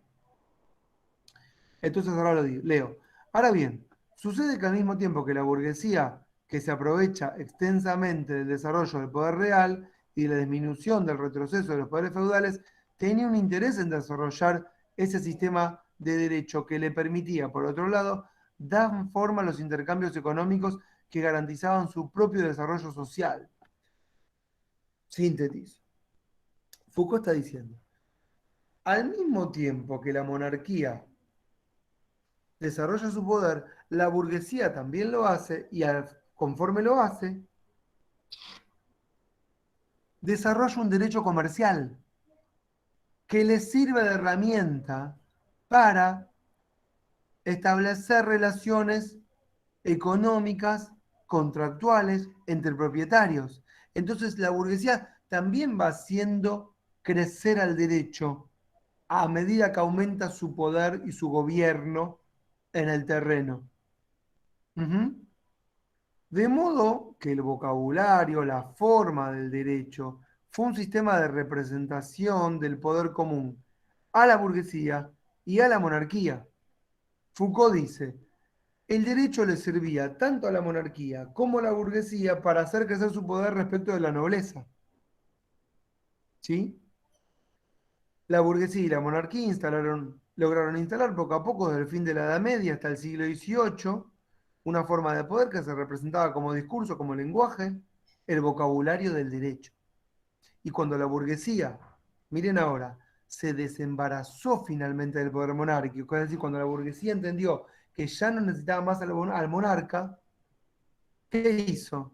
Entonces ahora lo leo. Ahora bien, sucede que al mismo tiempo que la burguesía, que se aprovecha extensamente del desarrollo del poder real y la disminución del retroceso de los poderes feudales, tenía un interés en desarrollar ese sistema de derecho que le permitía, por otro lado, dar forma a los intercambios económicos que garantizaban su propio desarrollo social. Síntesis. Foucault está diciendo, al mismo tiempo que la monarquía desarrolla su poder, la burguesía también lo hace y conforme lo hace, desarrolla un derecho comercial que le sirve de herramienta para establecer relaciones económicas, contractuales entre propietarios. Entonces la burguesía también va haciendo crecer al derecho a medida que aumenta su poder y su gobierno en el terreno. Ujú. De modo que el vocabulario, la forma del derecho, fue un sistema de representación del poder común a la burguesía y a la monarquía. Foucault dice, el derecho le servía tanto a la monarquía como a la burguesía para hacer crecer su poder respecto de la nobleza. ¿Sí? La burguesía y la monarquía lograron instalar poco a poco desde el fin de la Edad Media hasta el siglo XVIII una forma de poder que se representaba como discurso, como lenguaje, el vocabulario del derecho. Y cuando la burguesía, miren ahora, se desembarazó finalmente del poder monárquico, es decir, cuando la burguesía entendió que ya no necesitaba más al monarca, ¿qué hizo?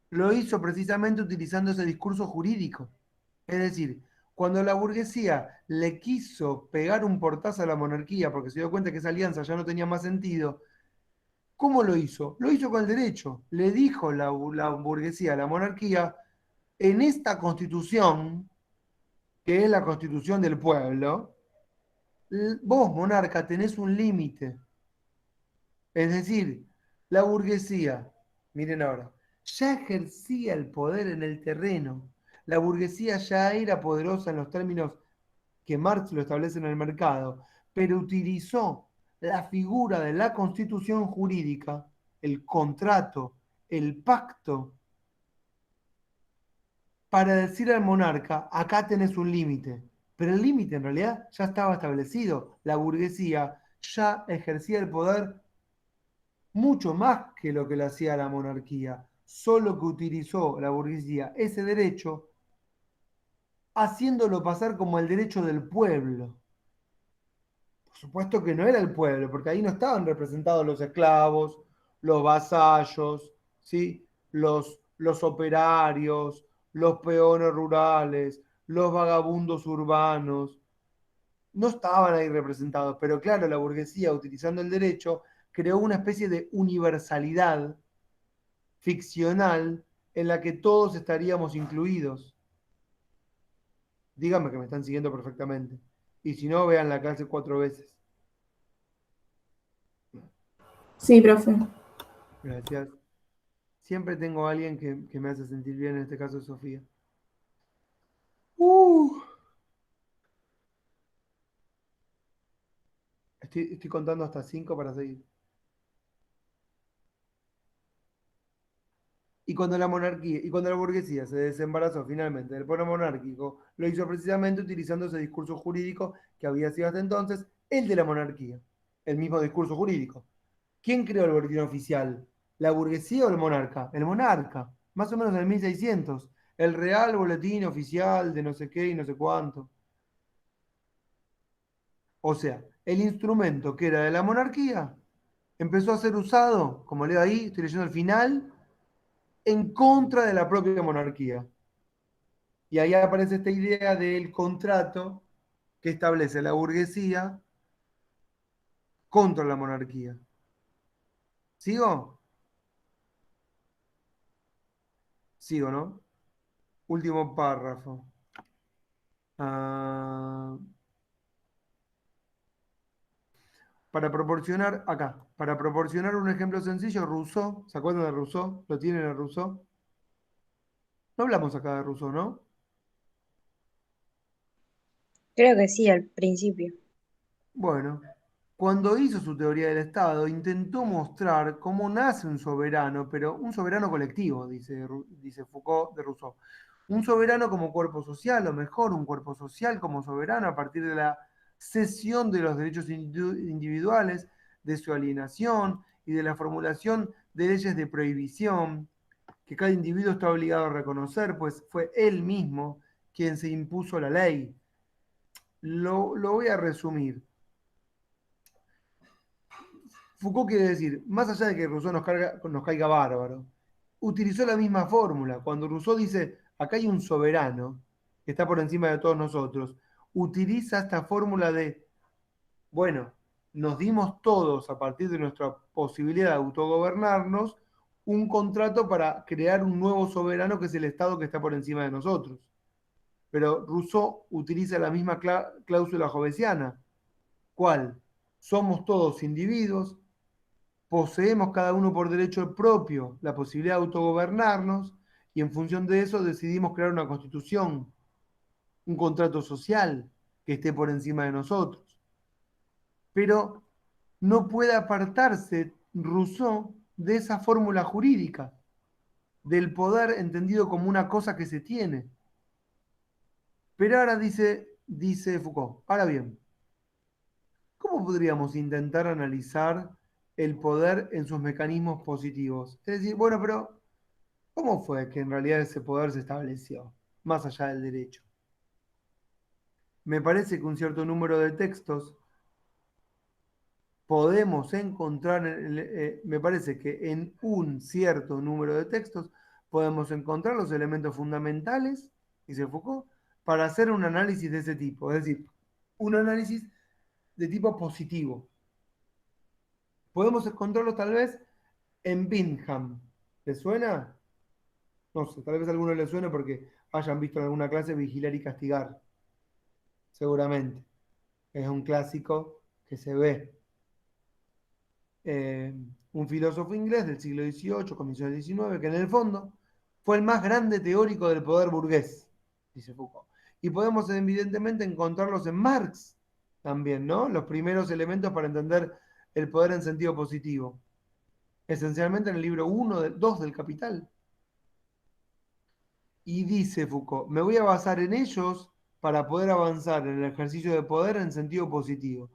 Lo hizo precisamente utilizando ese discurso jurídico. Es decir, cuando la burguesía le quiso pegar un portazo a la monarquía porque se dio cuenta que esa alianza ya no tenía más sentido, ¿cómo lo hizo? Lo hizo con el derecho. Le dijo la burguesía a la monarquía, en esta constitución, que es la constitución del pueblo, vos, monarca, tenés un límite. Es decir, la burguesía, miren ahora, ya ejercía el poder en el terreno. La burguesía ya era poderosa en los términos que Marx lo establece en el mercado, pero utilizó la figura de la constitución jurídica, el contrato, el pacto, para decir al monarca, acá tenés un límite. Pero el límite en realidad ya estaba establecido. La burguesía ya ejercía el poder mucho más que lo que lo hacía la monarquía, solo que utilizó la burguesía ese derecho haciéndolo pasar como el derecho del pueblo. Por supuesto que no era el pueblo, porque ahí no estaban representados los esclavos, los vasallos, ¿sí? los operarios, los peones rurales, los vagabundos urbanos. No estaban ahí representados, pero claro, la burguesía, utilizando el derecho, creó una especie de universalidad ficcional en la que todos estaríamos incluidos. Díganme que me están siguiendo perfectamente. Y si no, vean la clase 4 veces. Sí, profe. Gracias. Siempre tengo a alguien que me hace sentir bien, en este caso es Sofía. Estoy contando hasta 5 para seguir. Y cuando la burguesía se desembarazó finalmente del poder monárquico, lo hizo precisamente utilizando ese discurso jurídico que había sido hasta entonces el de la monarquía. El mismo discurso jurídico. ¿Quién creó el boletín oficial? ¿La burguesía o el monarca? El monarca, más o menos en el 1600. El real boletín oficial de no sé qué y no sé cuánto. O sea, el instrumento que era de la monarquía empezó a ser usado, como leo ahí, estoy leyendo el final, en contra de la propia monarquía. Y ahí aparece esta idea del contrato que establece la burguesía contra la monarquía. ¿Sigo? Sigo, ¿no? Último párrafo. para proporcionar un ejemplo sencillo, Rousseau, ¿se acuerdan de Rousseau? ¿Lo tienen a Rousseau? No hablamos acá de Rousseau, ¿no? Creo que sí, al principio. Bueno, cuando hizo su teoría del Estado, intentó mostrar cómo nace un soberano, pero un soberano colectivo, dice Foucault de Rousseau. Un soberano como cuerpo social, o mejor, un cuerpo social como soberano a partir de la cesión de los derechos individuales, de su alienación y de la formulación de leyes de prohibición que cada individuo está obligado a reconocer, pues fue él mismo quien se impuso la ley. Lo voy a resumir. Foucault quiere decir, más allá de que Rousseau nos caiga bárbaro, utilizó la misma fórmula. Cuando Rousseau dice, acá hay un soberano que está por encima de todos nosotros, utiliza esta fórmula de, bueno, nos dimos todos, a partir de nuestra posibilidad de autogobernarnos, un contrato para crear un nuevo soberano que es el Estado que está por encima de nosotros. Pero Rousseau utiliza la misma cláusula jovesiana. ¿Cuál? Somos todos individuos, poseemos cada uno por derecho propio la posibilidad de autogobernarnos y en función de eso decidimos crear una constitución, un contrato social que esté por encima de nosotros. Pero no puede apartarse Rousseau de esa fórmula jurídica, del poder entendido como una cosa que se tiene. Pero ahora dice Foucault, ahora bien, ¿cómo podríamos intentar analizar el poder en sus mecanismos positivos? Es decir, bueno, pero ¿cómo fue que en realidad ese poder se estableció, más allá del derecho? Me parece que un cierto número de textos podemos encontrar, me parece que en un cierto número de textos podemos encontrar los elementos fundamentales, dice Foucault, para hacer un análisis de ese tipo, es decir, un análisis de tipo positivo. Podemos encontrarlos tal vez en Bingham. ¿Le suena? No sé, tal vez a alguno le suene porque hayan visto en alguna clase Vigilar y Castigar. Seguramente. Es un clásico que se ve. Un filósofo inglés del siglo XVIII, comienzo del XIX, que en el fondo fue el más grande teórico del poder burgués, dice Foucault. Y podemos evidentemente encontrarlos en Marx también, ¿no? Los primeros elementos para entender el poder en sentido positivo. Esencialmente en el libro 2 del Capital. Y dice Foucault, me voy a basar en ellos para poder avanzar en el ejercicio de poder en sentido positivo.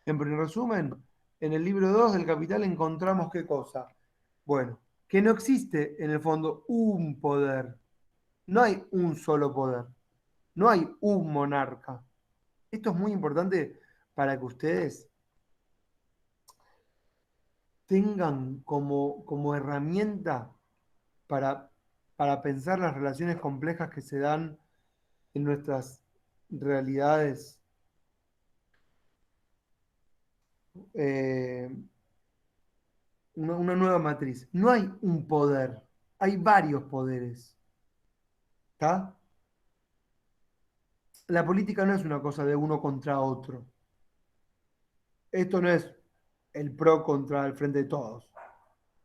En resumen, en el libro 2 del Capital encontramos qué cosa. Bueno, que no existe en el fondo un poder. No hay un solo poder. No hay un monarca. Esto es muy importante para que ustedes tengan como herramienta para pensar las relaciones complejas que se dan en nuestras realidades una nueva matriz. No hay un poder, hay varios poderes. ¿Está? La política no es una cosa de uno contra otro. Esto no es el PRO contra el Frente de Todos.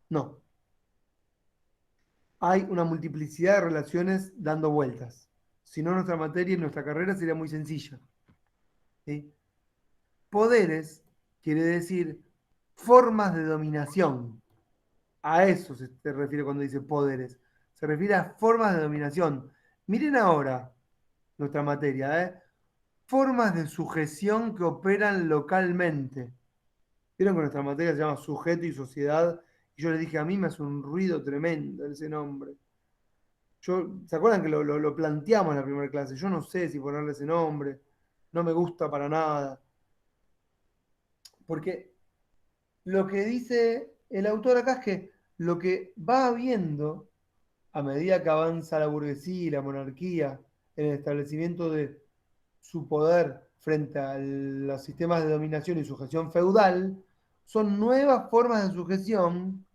No. Hay una multiplicidad de relaciones dando vueltas. Si no, nuestra materia y nuestra carrera sería muy sencilla. ¿Sí? Poderes quiere decir formas de dominación. A eso se refiere cuando dice poderes. Se refiere a formas de dominación. Miren ahora nuestra materia, ¿eh? Formas de sujeción que operan localmente. Vieron que nuestra materia se llama sujeto y sociedad. Y yo les dije, a mí me hace un ruido tremendo ese nombre. ¿Se acuerdan que lo planteamos en la primera clase? Yo no sé si ponerle ese nombre. No me gusta para nada. Porque lo que dice el autor acá es que lo que va habiendo a medida que avanza la burguesía y la monarquía en el establecimiento de su poder frente a los sistemas de dominación y sujeción feudal, son nuevas formas de sujeción.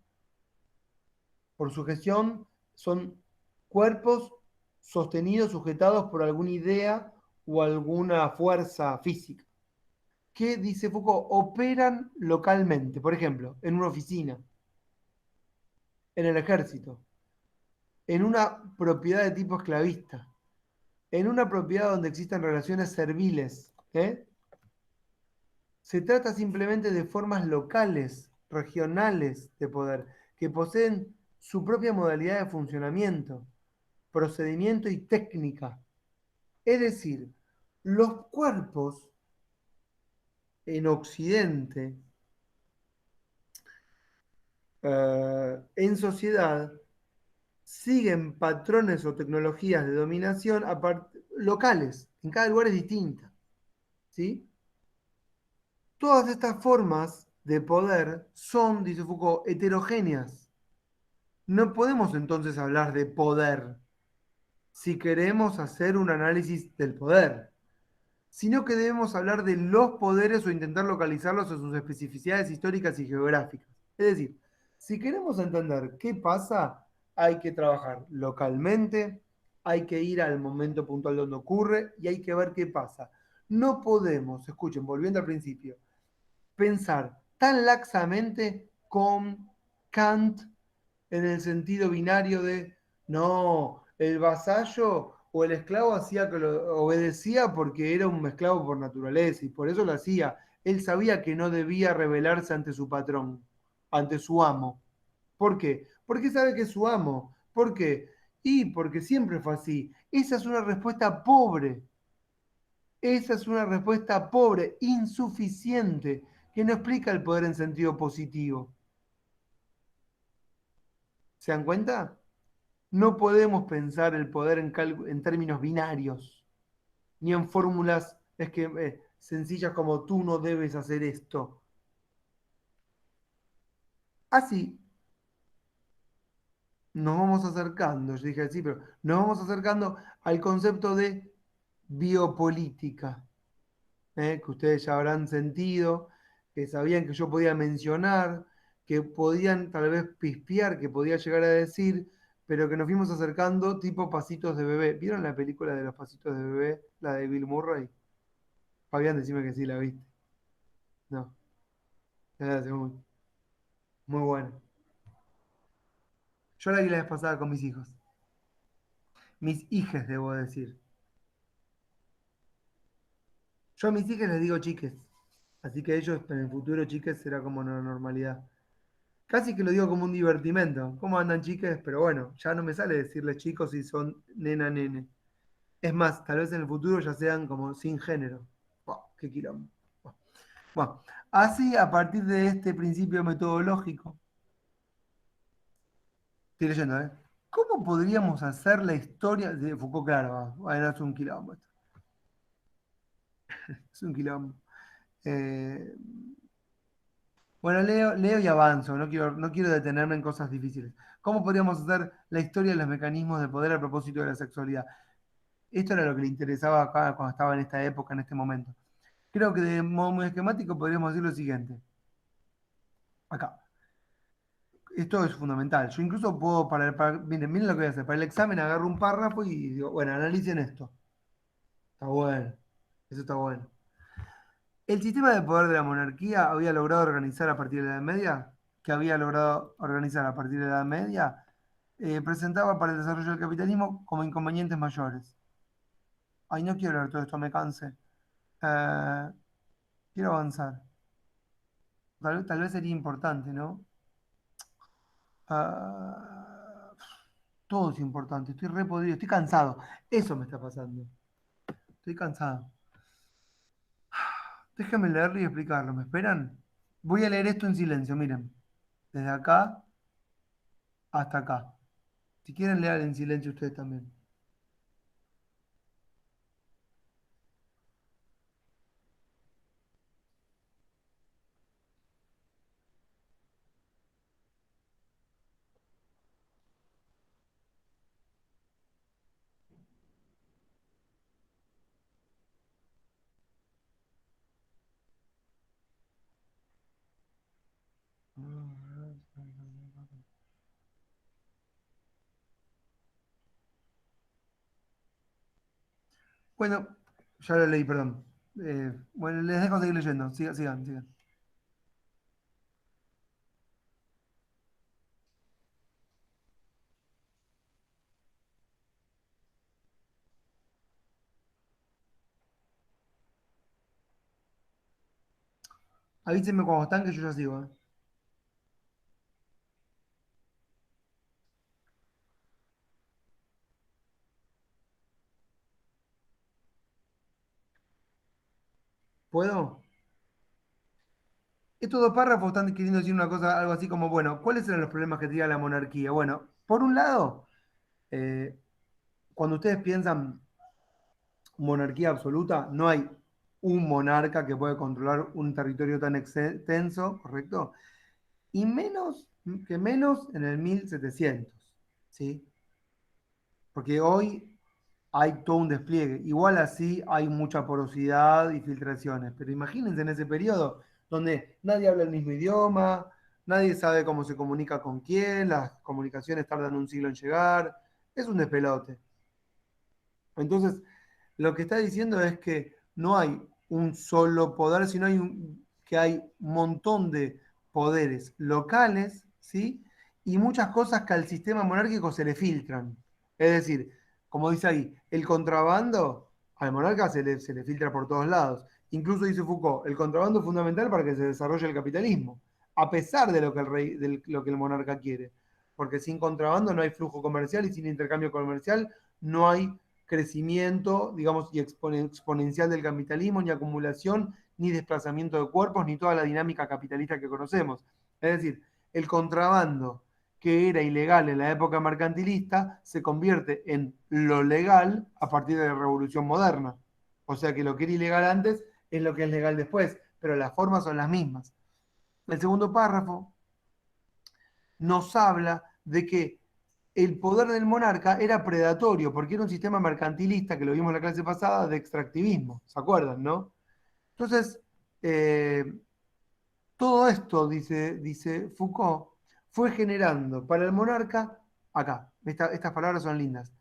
Por sujeción son cuerpos sostenidos, sujetados por alguna idea o alguna fuerza física, que, dice Foucault, operan localmente. Por ejemplo, en una oficina, en el ejército, en una propiedad de tipo esclavista, en una propiedad donde existan relaciones serviles. Se trata simplemente de formas locales, regionales de poder, que poseen su propia modalidad de funcionamiento, procedimiento y técnica. Es decir, los cuerpos en Occidente, en sociedad, siguen patrones o tecnologías de dominación locales. En cada lugar es distinta. ¿Sí? Todas estas formas de poder son, dice Foucault, heterogéneas. No podemos entonces hablar de poder si queremos hacer un análisis del poder, sino que debemos hablar de los poderes o intentar localizarlos en sus especificidades históricas y geográficas. Es decir, si queremos entender qué pasa, hay que trabajar localmente, hay que ir al momento puntual donde ocurre y hay que ver qué pasa. No podemos, escuchen, volviendo al principio, pensar tan laxamente con Kant en el sentido binario de, no, el vasallo o el esclavo hacía que lo obedecía porque era un esclavo por naturaleza y por eso lo hacía. Él sabía que no debía rebelarse ante su patrón, ante su amo. ¿Por qué? Porque sabe que es su amo. ¿Por qué? Y porque siempre fue así. Esa es una respuesta pobre. Esa es una respuesta pobre, insuficiente, que no explica el poder en sentido positivo. ¿Se dan cuenta? No podemos pensar el poder en términos binarios, ni en fórmulas sencillas como tú no debes hacer esto. Así nos vamos acercando, yo dije así, pero nos vamos acercando al concepto de biopolítica, que ustedes ya habrán sentido, que sabían que yo podía mencionar, que podían tal vez pispear, que podía llegar a decir, pero que nos fuimos acercando tipo pasitos de bebé. ¿Vieron la película de los pasitos de bebé, la de Bill Murray? Fabián, decime que sí la viste. No, es muy, muy buena. Yo la vi la vez pasada con mis hijos. Mis hijas, debo decir. Yo a mis hijas les digo chiques. Así que ellos en el futuro chiques será como una normalidad. Casi que lo digo como un divertimento. ¿Cómo andan chiques? Pero bueno, ya no me sale decirles chicos si son nena, nene. Es más, tal vez en el futuro ya sean como sin género. Buah, qué quilombo. Buah. Bueno, así a partir de este principio metodológico, estoy leyendo, ¿eh? ¿Cómo podríamos hacer la historia de Foucault? Claro, bueno, es un quilombo esto. Es un quilombo. Eh, bueno, leo y avanzo, no quiero detenerme en cosas difíciles. ¿Cómo podríamos hacer la historia de los mecanismos de poder a propósito de la sexualidad? Esto era lo que le interesaba acá cuando estaba en esta época, en este momento. Creo que de modo muy esquemático podríamos decir lo siguiente. Acá. Esto es fundamental. Yo incluso puedo, miren lo que voy a hacer. Para el examen agarro un párrafo y digo, bueno, analicen esto. Está bueno. Eso está bueno. El sistema de poder de la monarquía había logrado organizar a partir de la Edad Media, que había logrado organizar a partir de la Edad Media, presentaba para el desarrollo del capitalismo como inconvenientes mayores. Ay, no quiero leer todo esto, me canse. Eh, quiero avanzar. Tal vez sería importante, ¿no? Ah, todo es importante, estoy re podrido, estoy cansado. Eso me está pasando. Estoy cansado. Déjenme leerlo y explicarlo. ¿Me esperan? Voy a leer esto en silencio, miren. Desde acá hasta acá. Si quieren, leer en silencio ustedes también. Bueno, ya lo leí, perdón. Bueno, les dejo seguir leyendo. Sigan. Avísenme cuando están que yo ya sigo. ¿Puedo? Estos dos párrafos están queriendo decir una cosa, algo así como, bueno, ¿cuáles eran los problemas que tenía la monarquía? Bueno, por un lado, eh, cuando ustedes piensan monarquía absoluta, no hay un monarca que puede controlar un territorio tan extenso, ¿correcto? Y menos en el 1700, ¿sí? Porque hoy hay todo un despliegue. Igual así hay mucha porosidad y filtraciones, pero imagínense en ese periodo donde nadie habla el mismo idioma, nadie sabe cómo se comunica con quién, las comunicaciones tardan un siglo en llegar, es un despelote. Entonces, lo que está diciendo es que no hay un solo poder, sino que hay un montón de poderes locales, ¿sí? Y muchas cosas que al sistema monárquico se le filtran. Es decir, como dice ahí, el contrabando al monarca se le filtra por todos lados. Incluso dice Foucault, el contrabando es fundamental para que se desarrolle el capitalismo, a pesar de lo que lo que el monarca quiere. Porque sin contrabando no hay flujo comercial y sin intercambio comercial no hay crecimiento, digamos, y exponencial del capitalismo, ni acumulación, ni desplazamiento de cuerpos, ni toda la dinámica capitalista que conocemos. Es decir, el contrabando que era ilegal en la época mercantilista se convierte en lo legal a partir de la revolución moderna. O sea que lo que era ilegal antes es lo que es legal después, pero las formas son las mismas. El segundo párrafo nos habla de que el poder del monarca era predatorio, porque era un sistema mercantilista, que lo vimos en la clase pasada, de extractivismo, ¿se acuerdan, no? Entonces, eh, todo esto, dice Foucault, fue generando para el monarca, acá, estas palabras son lindas,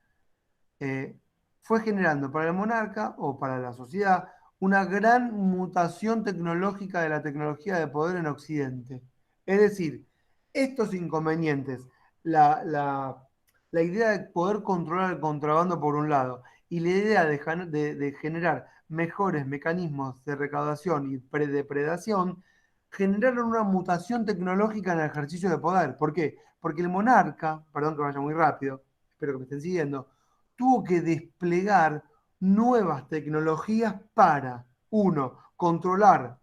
fue generando para el monarca o para la sociedad una gran mutación tecnológica de la tecnología de poder en Occidente. Es decir, estos inconvenientes, la idea de poder controlar el contrabando por un lado y la idea de generar mejores mecanismos de recaudación y predepredación, generaron una mutación tecnológica en el ejercicio de poder. ¿Por qué? Porque el monarca, perdón que vaya muy rápido, espero que me estén siguiendo, tuvo que desplegar nuevas tecnologías para, uno, controlar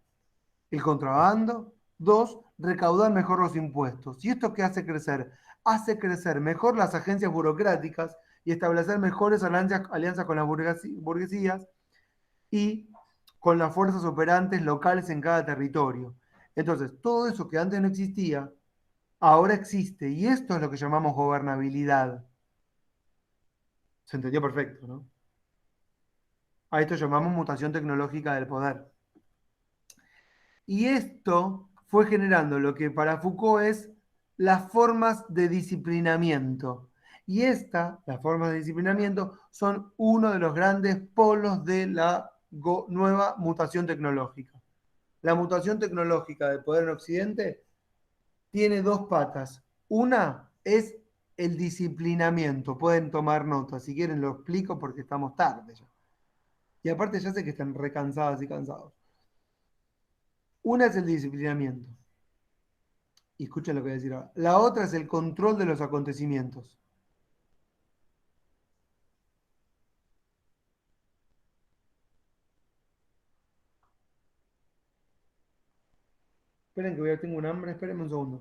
el contrabando, dos, recaudar mejor los impuestos. ¿Y esto qué hace crecer? Hace crecer mejor las agencias burocráticas y establecer mejores alianzas con las burguesías y con las fuerzas operantes locales en cada territorio. Entonces, todo eso que antes no existía, ahora existe. Y esto es lo que llamamos gobernabilidad. Se entendió perfecto, ¿no? A esto llamamos mutación tecnológica del poder. Y esto fue generando lo que para Foucault es las formas de disciplinamiento. Y las formas de disciplinamiento, son uno de los grandes polos de la nueva mutación tecnológica. La mutación tecnológica del poder en Occidente tiene dos patas. Una es el disciplinamiento. Pueden tomar nota. Si quieren lo explico porque estamos tarde ya. Y aparte ya sé que están recansadas y cansados. Una es el disciplinamiento. Y escuchen lo que voy a decir ahora. La otra es el control de los acontecimientos. Esperen que tengo un hambre. Espérenme un segundo.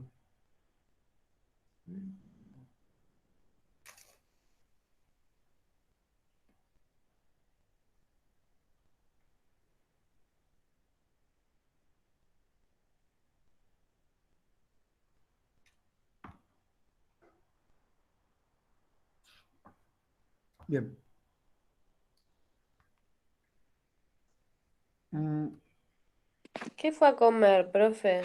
Bien. ¿Qué fue a comer, profe?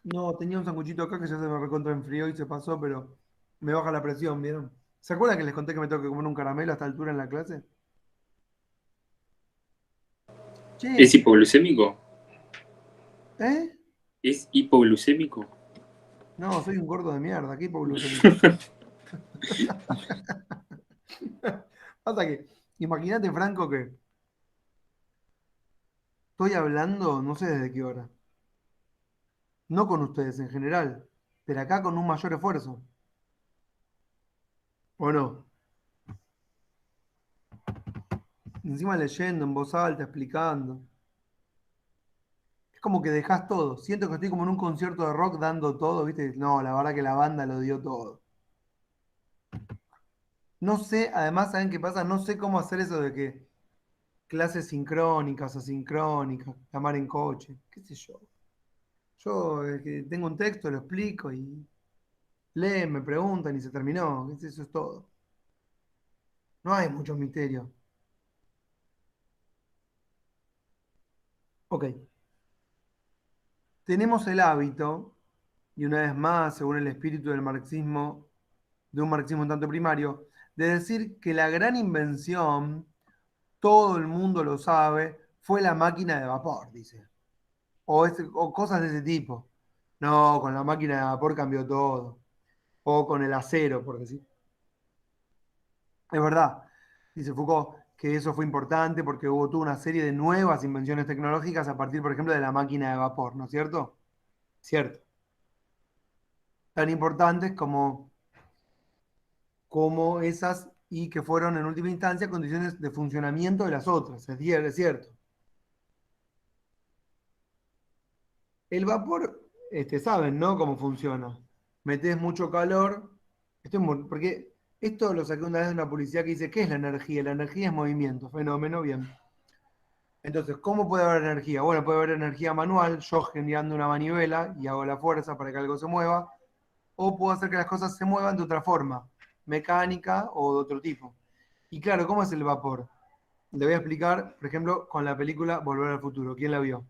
No, tenía un sanguchito acá que ya se me recontra enfrió y se pasó, pero me baja la presión, ¿vieron? ¿Se acuerdan que les conté que me tengo que comer un caramelo a esta altura en la clase? ¿Es Che, hipoglucémico? ¿eh? ¿Es hipoglucémico? No, soy un gordo de mierda, ¿qué hipoglucémico? Pasa que, imagínate, Franco, que estoy hablando, no sé desde qué hora. No con ustedes en general, pero acá con un mayor esfuerzo. ¿O no? Encima leyendo en voz alta, explicando. Es como que dejas todo. Siento que estoy como en un concierto de rock dando todo, ¿viste? No, la verdad que la banda lo dio todo. No sé, además, ¿saben qué pasa? No sé cómo hacer eso de que clases sincrónicas, asincrónicas, llamar en coche, qué sé yo. Yo que tengo un texto, lo explico y leen, me preguntan y se terminó. Eso es todo. No hay mucho misterio. Ok. Tenemos el hábito, y una vez más, según el espíritu del marxismo, de un marxismo un tanto primario, de decir que la gran invención, todo el mundo lo sabe, fue la máquina de vapor, dice. O cosas de ese tipo. No, con la máquina de vapor cambió todo. O con el acero, por decir. Es verdad, dice Foucault, que eso fue importante porque hubo toda una serie de nuevas invenciones tecnológicas a partir, por ejemplo, de la máquina de vapor, ¿no es cierto? Cierto. Tan importantes como esas y que fueron en última instancia condiciones de funcionamiento de las otras, es cierto. El vapor, saben, ¿no? Cómo funciona. Metés mucho calor, porque esto lo saqué una vez de una publicidad que dice, ¿qué es la energía? La energía es movimiento, fenómeno, bien. Entonces, ¿cómo puede haber energía? Bueno, puede haber energía manual, yo generando una manivela y hago la fuerza para que algo se mueva, o puedo hacer que las cosas se muevan de otra forma, mecánica o de otro tipo. Y claro, ¿cómo es el vapor? Le voy a explicar, por ejemplo, con la película Volver al Futuro. ¿Quién la vio?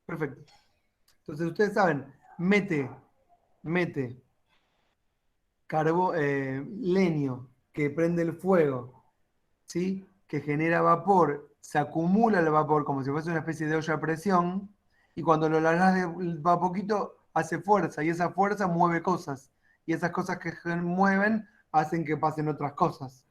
Perfecto. Entonces, ustedes saben, mete leño que prende el fuego, ¿sí? Que genera vapor, se acumula el vapor como si fuese una especie de olla a presión, y cuando lo largas de a poquito, hace fuerza, y esa fuerza mueve cosas, y esas cosas que mueven hacen que pasen otras cosas.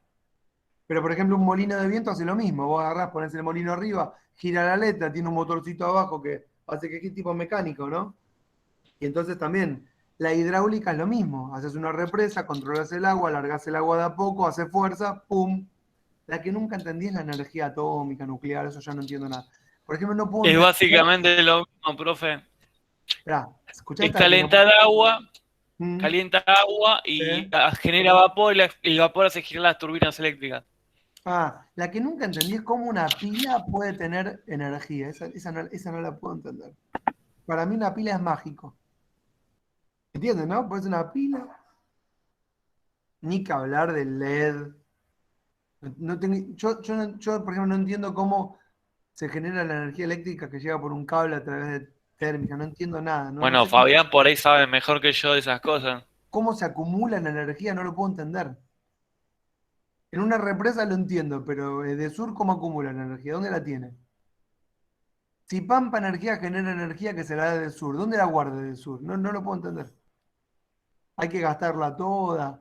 Pero, por ejemplo, un molino de viento hace lo mismo. Vos agarrás, ponés el molino arriba, gira la aleta, tiene un motorcito abajo que hace que es tipo mecánico, ¿no? Y entonces también la hidráulica es lo mismo. Haces una represa, controlas el agua, alargás el agua de a poco, hace fuerza, ¡pum! La que nunca entendí es la energía atómica, nuclear, eso ya no entiendo nada. Por ejemplo, no puedo Es entender. básicamente lo mismo, profe. Esperá, escuchá Es esta que no. calentar agua, Mm, calienta agua y genera vapor y el vapor hace girar las turbinas eléctricas. la que nunca entendí es cómo una pila puede tener energía. Esa no la puedo entender. Para mí una pila es mágico. ¿Entienden, no? Pues una pila. Ni que hablar del LED. Yo, por ejemplo, no entiendo cómo se genera la energía eléctrica que llega por un cable a través de térmica. No entiendo nada. No Bueno, sé Fabián por ahí sabe mejor que yo de esas cosas. cómo se acumula la energía, no lo puedo entender. En una represa lo entiendo, pero de sur, ¿cómo acumula la energía? ¿Dónde la tiene? Si Pampa Energía genera energía que se la da del sur, ¿dónde la guarda del sur? No lo puedo entender. Hay que gastarla toda.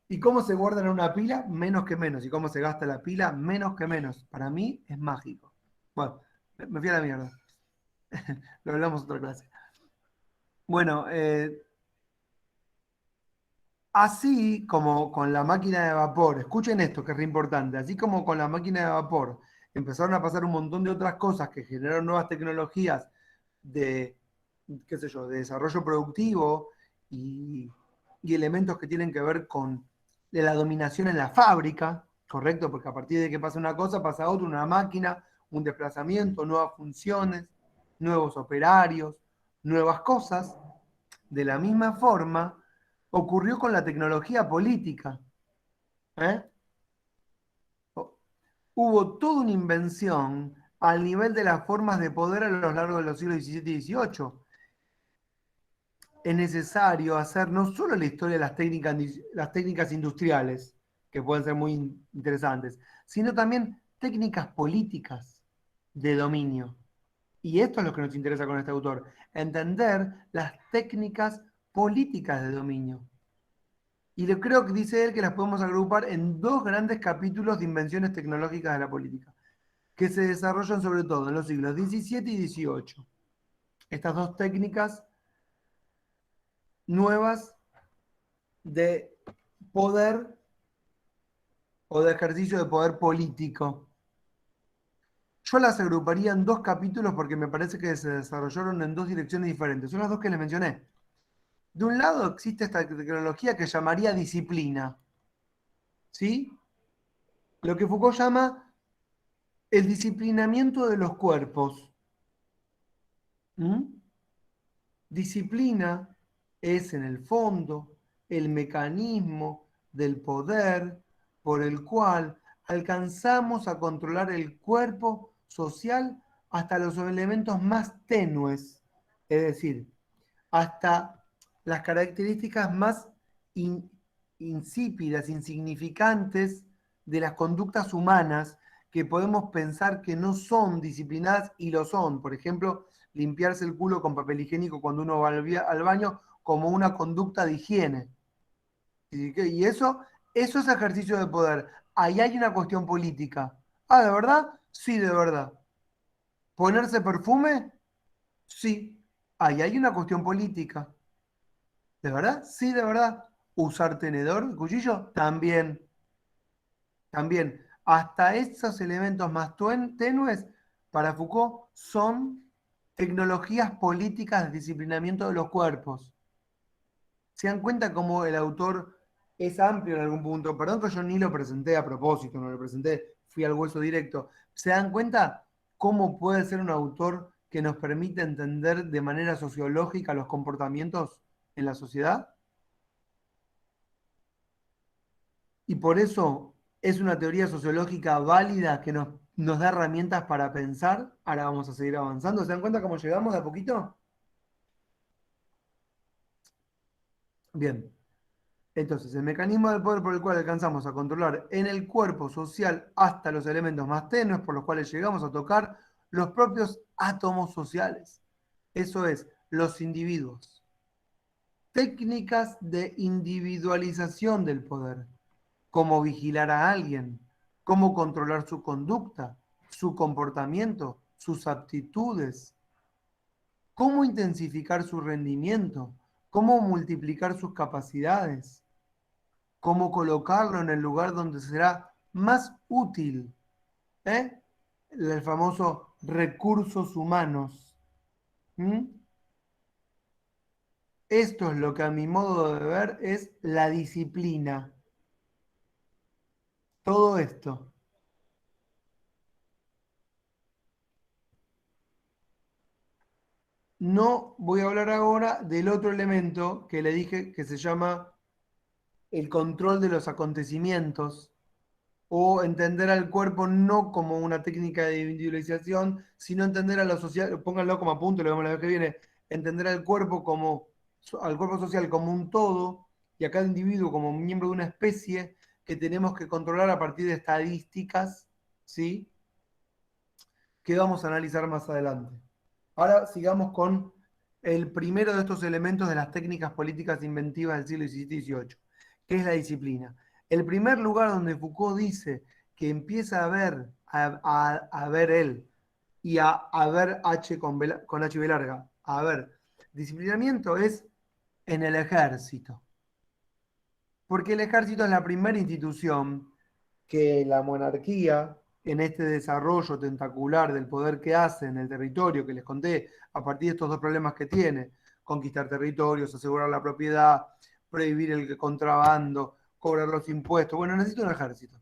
¿Y cómo se guarda en una pila? Menos que menos. ¿Y cómo se gasta la pila? Menos que menos. Para mí es mágico. Bueno, me fui a la mierda. Lo hablamos en otra clase. Bueno, así como con la máquina de vapor, escuchen esto que es re importante, así como con la máquina de vapor empezaron a pasar un montón de otras cosas que generaron nuevas tecnologías de, qué sé yo, de desarrollo productivo y, y elementos que tienen que ver con la dominación en la fábrica, ¿correcto? Porque a partir de que pasa una cosa, pasa otra, una máquina, un desplazamiento, nuevas funciones, nuevos operarios, nuevas cosas. De la misma forma, ocurrió con la tecnología política. ¿eh? Hubo toda una invención al nivel de las formas de poder a lo largo de los siglos XVII y XVIII. Es necesario hacer no solo la historia de las técnicas industriales, que pueden ser muy interesantes, sino también técnicas políticas de dominio. Y esto es lo que nos interesa con este autor, entender las técnicas políticas de dominio. Y creo que dice él que las podemos agrupar en dos grandes capítulos de invenciones tecnológicas de la política, que se desarrollan sobre todo en los siglos XVII y XVIII. Estas dos técnicas nuevas de poder o de ejercicio de poder político. Yo las agruparía en dos capítulos porque me parece que se desarrollaron en dos direcciones diferentes. Son las dos que les mencioné. De un lado existe esta tecnología que llamaría disciplina. ¿Sí? Lo que Foucault llama el disciplinamiento de los cuerpos. Disciplina es, en el fondo, el mecanismo del poder por el cual alcanzamos a controlar el cuerpo social hasta los elementos más tenues, es decir, hasta las características más insípidas, insignificantes de las conductas humanas que podemos pensar que no son disciplinadas y lo son. Por ejemplo, limpiarse el culo con papel higiénico cuando uno va al baño como una conducta de higiene. Y eso es ejercicio de poder. Ahí hay una cuestión política. Ah, ¿de verdad? Sí, de verdad. ¿Ponerse perfume? Sí. Ahí hay una cuestión política. ¿De verdad? Sí, de verdad. ¿Usar tenedor, cuchillo? También. También. Hasta esos elementos más tenues, para Foucault, son tecnologías políticas de disciplinamiento de los cuerpos. ¿Se dan cuenta cómo el autor es amplio en algún punto? Perdón que yo ni lo presenté a propósito, no lo presenté, fui al hueso directo. ¿Se dan cuenta cómo puede ser un autor que nos permite entender de manera sociológica los comportamientos en la sociedad? Y por eso es una teoría sociológica válida que nos da herramientas para pensar. Ahora vamos a seguir avanzando. ¿Se dan cuenta cómo llegamos de a poquito? Bien. Entonces, el mecanismo del poder por el cual alcanzamos a controlar en el cuerpo social hasta los elementos más tenues por los cuales llegamos a tocar los propios átomos sociales. Eso es, los individuos. Técnicas de individualización del poder. Cómo vigilar a alguien, cómo controlar su conducta, su comportamiento, sus aptitudes, cómo intensificar su rendimiento, cómo multiplicar sus capacidades, cómo colocarlo en el lugar donde será más útil. El famoso recursos humanos. Esto es lo que a mi modo de ver es la disciplina. Todo esto. No voy a hablar ahora del otro elemento que le dije que se llama el control de los acontecimientos o entender al cuerpo no como una técnica de individualización, sino entender a la sociedad, pónganlo como apunte, lo vemos la vez que viene, entender al cuerpo social como un todo y a cada individuo como miembro de una especie que tenemos que controlar a partir de estadísticas, ¿sí? Que vamos a analizar más adelante. Ahora sigamos con el primero de estos elementos de las técnicas políticas inventivas del siglo XVII y XVIII, que es la disciplina. El primer lugar donde Foucault dice que empieza a ver él y a ver H con H larga, a ver disciplinamiento es en el ejército. Porque el ejército es la primera institución que la monarquía, en este desarrollo tentacular del poder que hace en el territorio, que les conté, a partir de estos dos problemas que tiene, conquistar territorios, asegurar la propiedad, prohibir el contrabando, cobrar los impuestos, bueno, necesita un ejército.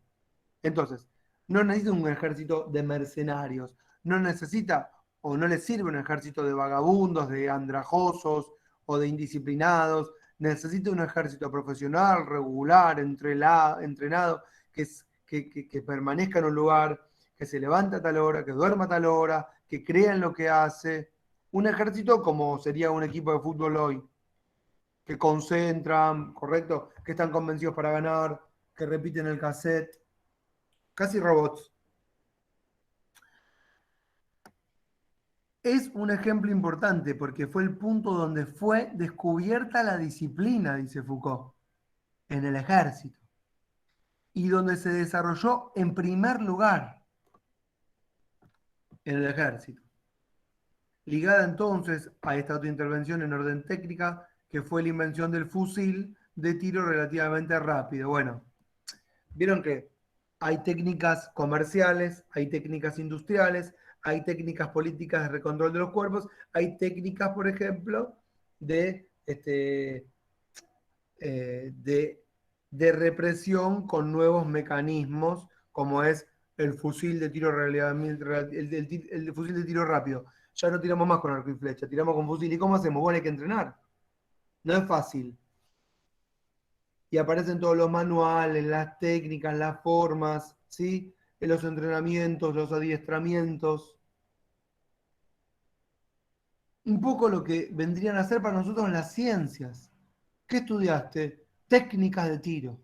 Entonces, no necesita un ejército de mercenarios, no necesita o no le sirve un ejército de vagabundos, de andrajosos o de indisciplinados, necesita un ejército profesional, regular, entrenado, que permanezca en un lugar, que se levanta a tal hora, que duerma a tal hora, que crea en lo que hace. Un ejército como sería un equipo de fútbol hoy, que concentran, ¿correcto? Que están convencidos para ganar, que repiten el cassette, casi robots. Es un ejemplo importante porque fue el punto donde fue descubierta la disciplina, dice Foucault, en el ejército, y donde se desarrolló en primer lugar en el ejército. Ligada entonces a esta otra intervención en orden técnica, que fue la invención del fusil de tiro relativamente rápido. Bueno, vieron que hay técnicas comerciales, hay técnicas industriales, hay técnicas políticas de recontrol de los cuerpos, hay técnicas, por ejemplo, de, de represión con nuevos mecanismos, como es el fusil de tiro el fusil de tiro rápido. Ya no tiramos más con arco y flecha, tiramos con fusil. ¿Y cómo hacemos? Bueno, hay que entrenar. No es fácil. Y aparecen todos los manuales, las técnicas, las formas, ¿sí? En los entrenamientos, los adiestramientos. Un poco lo que vendrían a ser para nosotros las ciencias. ¿Qué estudiaste? Técnicas de tiro.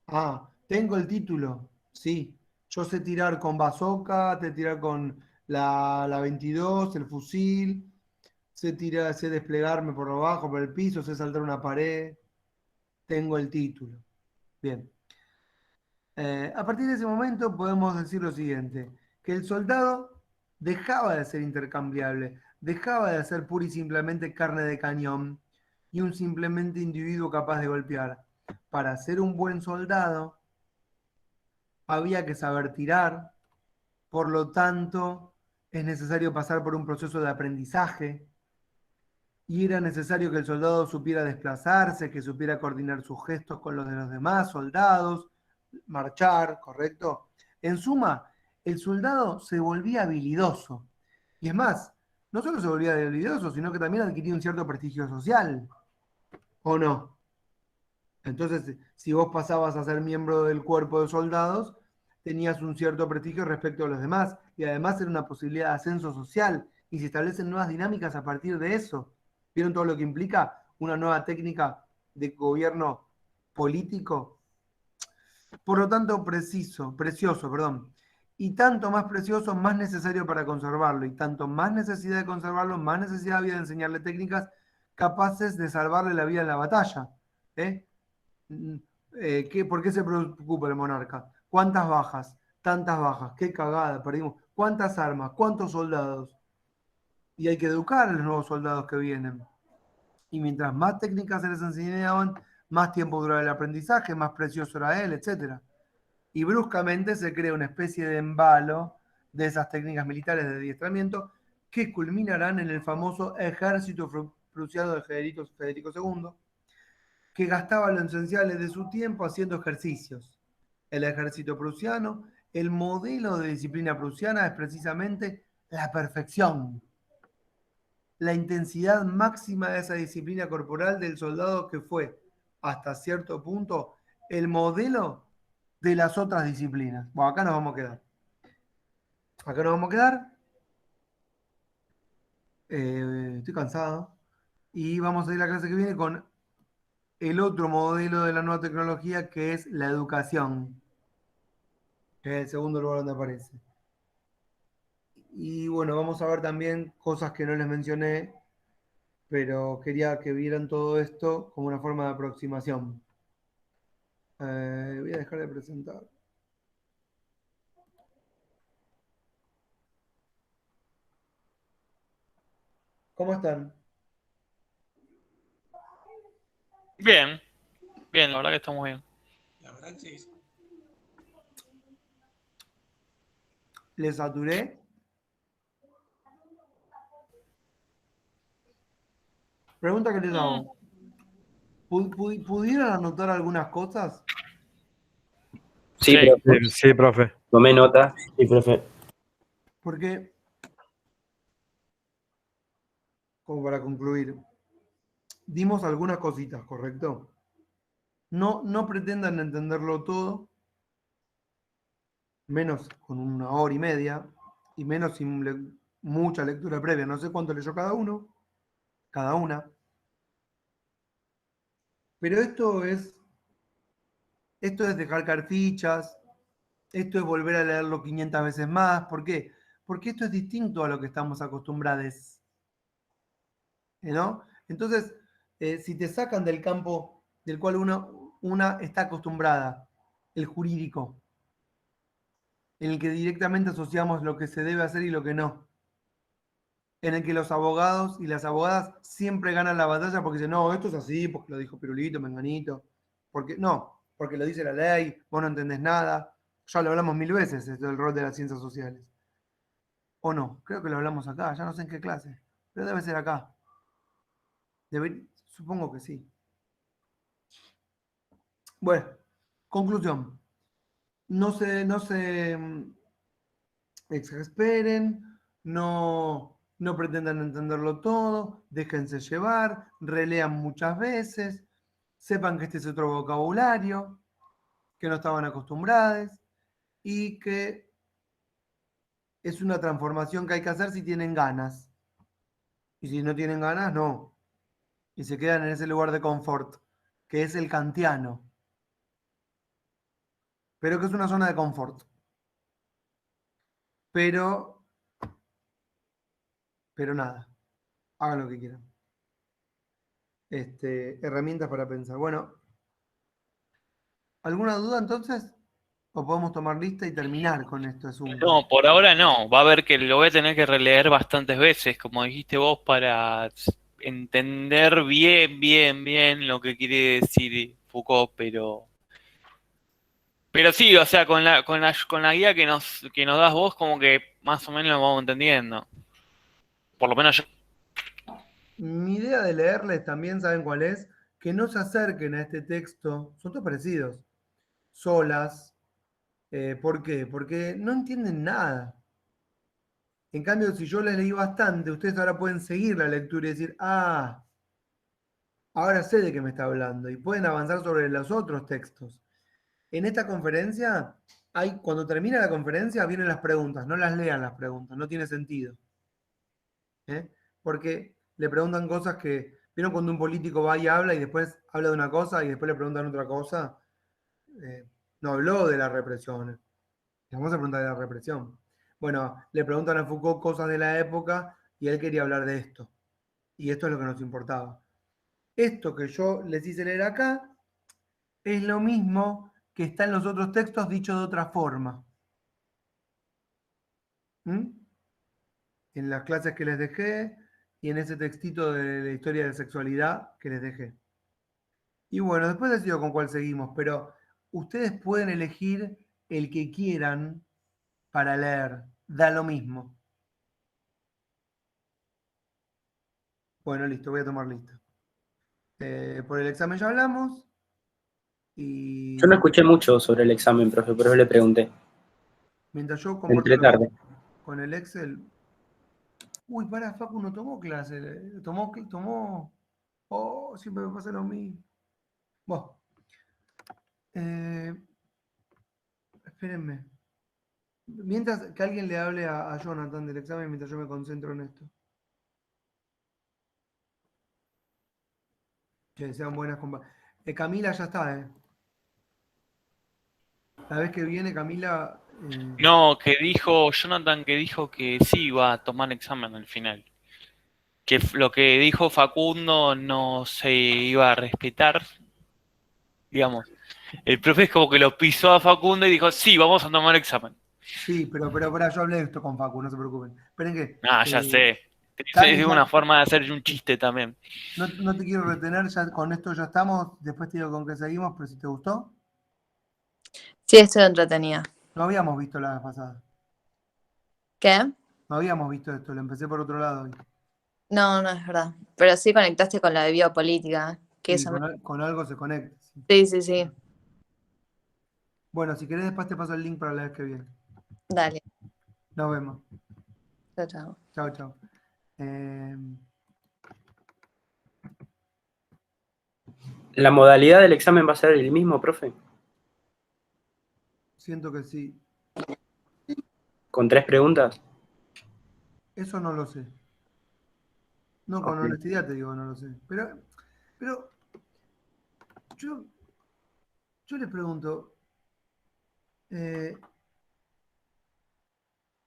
Ah, tengo el título. Sí, yo sé tirar con bazooka, sé tirar con la 22, el fusil, sé tirar, sé desplegarme por abajo, por el piso, sé saltar una pared. Tengo el título. Bien. A partir de ese momento podemos decir lo siguiente, que el soldado dejaba de ser intercambiable, dejaba de ser pura y simplemente carne de cañón y un simplemente individuo capaz de golpear. Para ser un buen soldado había que saber tirar, por lo tanto es necesario pasar por un proceso de aprendizaje y era necesario que el soldado supiera desplazarse, que supiera coordinar sus gestos con los de los demás soldados, marchar, ¿correcto? En suma, el soldado se volvía habilidoso. Y es más, no solo se volvía habilidoso, sino que también adquiría un cierto prestigio social. ¿O no? Entonces, si vos pasabas a ser miembro del cuerpo de soldados, tenías un cierto prestigio respecto a los demás. Y además era una posibilidad de ascenso social. Y se establecen nuevas dinámicas a partir de eso. ¿Vieron todo lo que implica una nueva técnica de gobierno político? Por lo tanto, precioso, perdón. Y tanto más precioso, más necesario para conservarlo. Y tanto más necesidad de conservarlo, más necesidad había de enseñarle técnicas capaces de salvarle la vida en la batalla. ¿Eh? ¿Por qué se preocupa el monarca? ¿Cuántas bajas? Tantas bajas. Qué cagada, perdimos. ¿Cuántas armas? ¿Cuántos soldados? Y hay que educar a los nuevos soldados que vienen. Y mientras más técnicas se les enseñaban, más tiempo duraba el aprendizaje, más precioso era él, etc. Y bruscamente se crea una especie de embalo de esas técnicas militares de adiestramiento que culminarán en el famoso ejército prusiano de Federico II, que gastaba lo esencial de su tiempo haciendo ejercicios. El ejército prusiano, el modelo de disciplina prusiana es precisamente la perfección, la intensidad máxima de esa disciplina corporal del soldado que fue, hasta cierto punto, el modelo de las otras disciplinas. Bueno, acá nos vamos a quedar. Acá nos vamos a quedar. Estoy cansado. Y vamos a ir a la clase que viene con el otro modelo de la nueva tecnología, que es la educación, que es el segundo lugar donde aparece. Y bueno, vamos a ver también cosas que no les mencioné, pero quería que vieran todo esto como una forma de aproximación. Voy a dejar de presentar. ¿Cómo están? Bien, bien, la verdad que estamos bien. La verdad que sí. ¿Les saturé? Pregunta que les hago. ¿Pudieron anotar algunas cosas? Sí, Sí. profe. Sí, profe. Tomé nota. Sí, profe. Porque, como para concluir, dimos algunas cositas, ¿correcto? No pretendan entenderlo todo, menos con una hora y media, y menos sin mucha lectura previa. No sé cuánto leyó cada uno, cada una. Pero esto es dejar caer fichas, esto es volver a leerlo 500 veces más. ¿Por qué? porque esto es distinto a lo que estamos acostumbrados. ¿No? Entonces, si te sacan del campo del cual una está acostumbrada, el jurídico, en el que directamente asociamos lo que se debe hacer y lo que no, en el que los abogados y las abogadas siempre ganan la batalla porque dicen, no, esto es así, porque lo dijo Pirulito, Menganito, porque no, porque lo dice la ley, vos no entendés nada. Ya lo hablamos 1000 veces, esto del rol de las ciencias sociales. O no, creo que lo hablamos acá, ya no sé en qué clase, pero debe ser acá. Supongo que sí. Bueno, conclusión. No se exasperen, no pretendan entenderlo todo, déjense llevar, relean muchas veces, sepan que este es otro vocabulario, que no estaban acostumbrados y que es una transformación que hay que hacer si tienen ganas. Y si no tienen ganas, no. Y se quedan en ese lugar de confort, que es el kantiano, pero que es una zona de confort. Pero nada, hagan lo que quieran. Herramientas para pensar. Bueno, ¿alguna duda entonces? ¿O podemos tomar lista y terminar con este asunto? No, por ahora no. Va a haber que lo voy a tener que releer bastantes veces, como dijiste vos, para entender bien lo que quiere decir Foucault, pero sí, o sea, con la guía que nos das vos, como que más o menos lo vamos entendiendo. Por lo menos yo. Mi idea de leerles también, ¿saben cuál es? Que no se acerquen a este texto, son todos parecidos, solas. ¿Por qué? Porque no entienden nada. En cambio, si yo les leí bastante, ustedes ahora pueden seguir la lectura y decir, ah, ahora sé de qué me está hablando, y pueden avanzar sobre los otros textos. En esta conferencia, cuando termina la conferencia, vienen las preguntas, no las lean las preguntas, no tiene sentido. Porque le preguntan cosas que, ¿vieron cuando un político va y habla y después habla de una cosa y después le preguntan otra cosa? No habló de la represión. Le vamos a preguntar de la represión. Bueno, le preguntan a Foucault cosas de la época y él quería hablar de esto. Y esto es lo que nos importaba. Esto que yo les hice leer acá es lo mismo que está en los otros textos dicho de otra forma. En las clases que les dejé y en ese textito de historia de sexualidad que les dejé. Y bueno, después decido con cuál seguimos, pero ustedes pueden elegir el que quieran para leer, da lo mismo. Bueno, listo, voy a tomar lista. Por el examen ya hablamos. Y Yo no escuché mucho sobre el examen, profe, por eso le pregunté. mientras yo Entré comparto tarde. con el Excel. Uy, para, Facu no tomó clase. Tomó. Oh, siempre me pasa lo mismo. Bueno. Espérenme. Mientras que alguien le hable a Jonathan del examen mientras yo me concentro en esto. Que sean buenas Camila ya está, La vez que viene, Camila. No, Jonathan que dijo que sí iba a tomar examen al final. Que lo que dijo Facundo no se iba a respetar, digamos. El profe es como que lo pisó a Facundo y dijo, sí, vamos a tomar examen. Sí, pero yo hablé de esto con Facu, no se preocupen. Esperen que. Ah, ya sé. Cami, Es una forma de hacer un chiste también. No te quiero retener, ya con esto ya estamos. Después te digo con qué seguimos, pero si te gustó. Sí, estoy entretenida. No habíamos visto la vez pasada. ¿Qué? No habíamos visto esto, lo empecé por otro lado hoy. No, no es verdad. Pero sí conectaste con la de biopolítica. Que Sí, eso con algo se conecta. Sí. Bueno, si querés después te paso el link para la vez que viene. Dale. Nos vemos. Chao. Chao. ¿La modalidad del examen va a ser el mismo, profe? Siento que sí. ¿Con 3 preguntas? Eso no lo sé. No, con honestidad te digo, no lo sé. Pero yo les pregunto,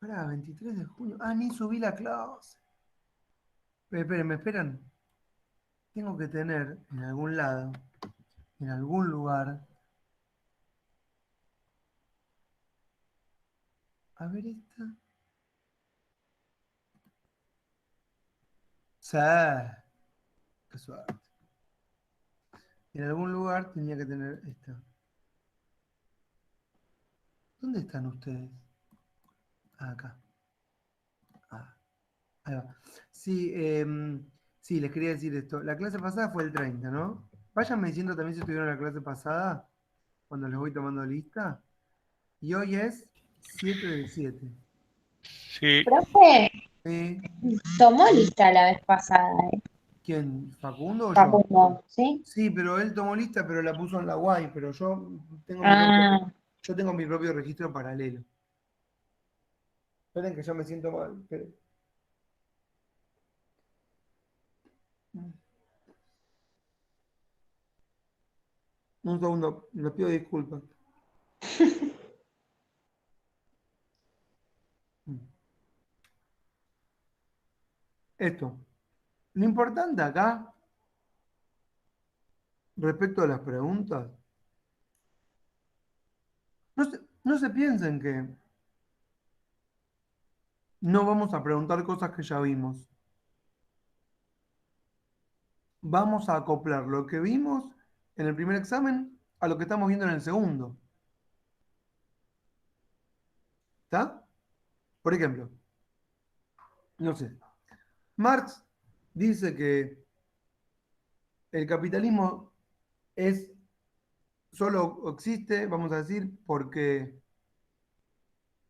Pará, 23 de junio. Ah, ni subí la clase. Esperen, ¿me esperan? Tengo que tener en algún lado, en algún lugar. A ver esta. Sí. Qué suerte. En algún lugar tenía que tener esta. ¿Dónde están ustedes? Ah, acá. Ah, ahí va. Sí, sí, les quería decir esto. La clase pasada fue el 30, ¿no? Váyanme diciendo también si estuvieron en la clase pasada, cuando les voy tomando lista. Y hoy es 7 del 7. Sí. Profe, ¿Sí? tomó lista la vez pasada, ¿Quién? ¿Facundo o yo? Facundo, ¿sí? Sí, pero él tomó lista, pero la puso en la guay, pero yo Ah, tengo mi propio registro paralelo. Esperen que yo me siento mal. Esperen. Un segundo, les pido disculpas. Esto. Lo importante acá, respecto a las preguntas, no se piensen que no vamos a preguntar cosas que ya vimos. Vamos a acoplar lo que vimos en el primer examen a lo que estamos viendo en el segundo. ¿Está? Por ejemplo, no sé, Marx dice que el capitalismo solo existe, vamos a decir, porque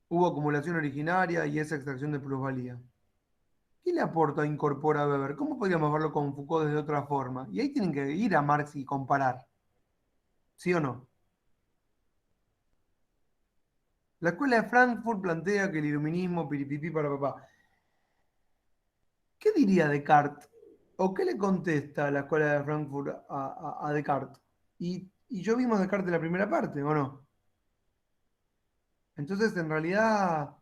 hubo acumulación originaria y esa extracción de plusvalía. ¿Qué le aporta incorpora a Weber? ¿Cómo podríamos verlo con Foucault desde otra forma? Y ahí tienen que ir a Marx y comparar. ¿Sí o no? La escuela de Frankfurt plantea que el iluminismo, piripipí para papá. ¿Qué diría Descartes? ¿O qué le contesta la escuela de Frankfurt a Descartes? Y yo vimos Descartes en la primera parte, ¿o no? Entonces, en realidad,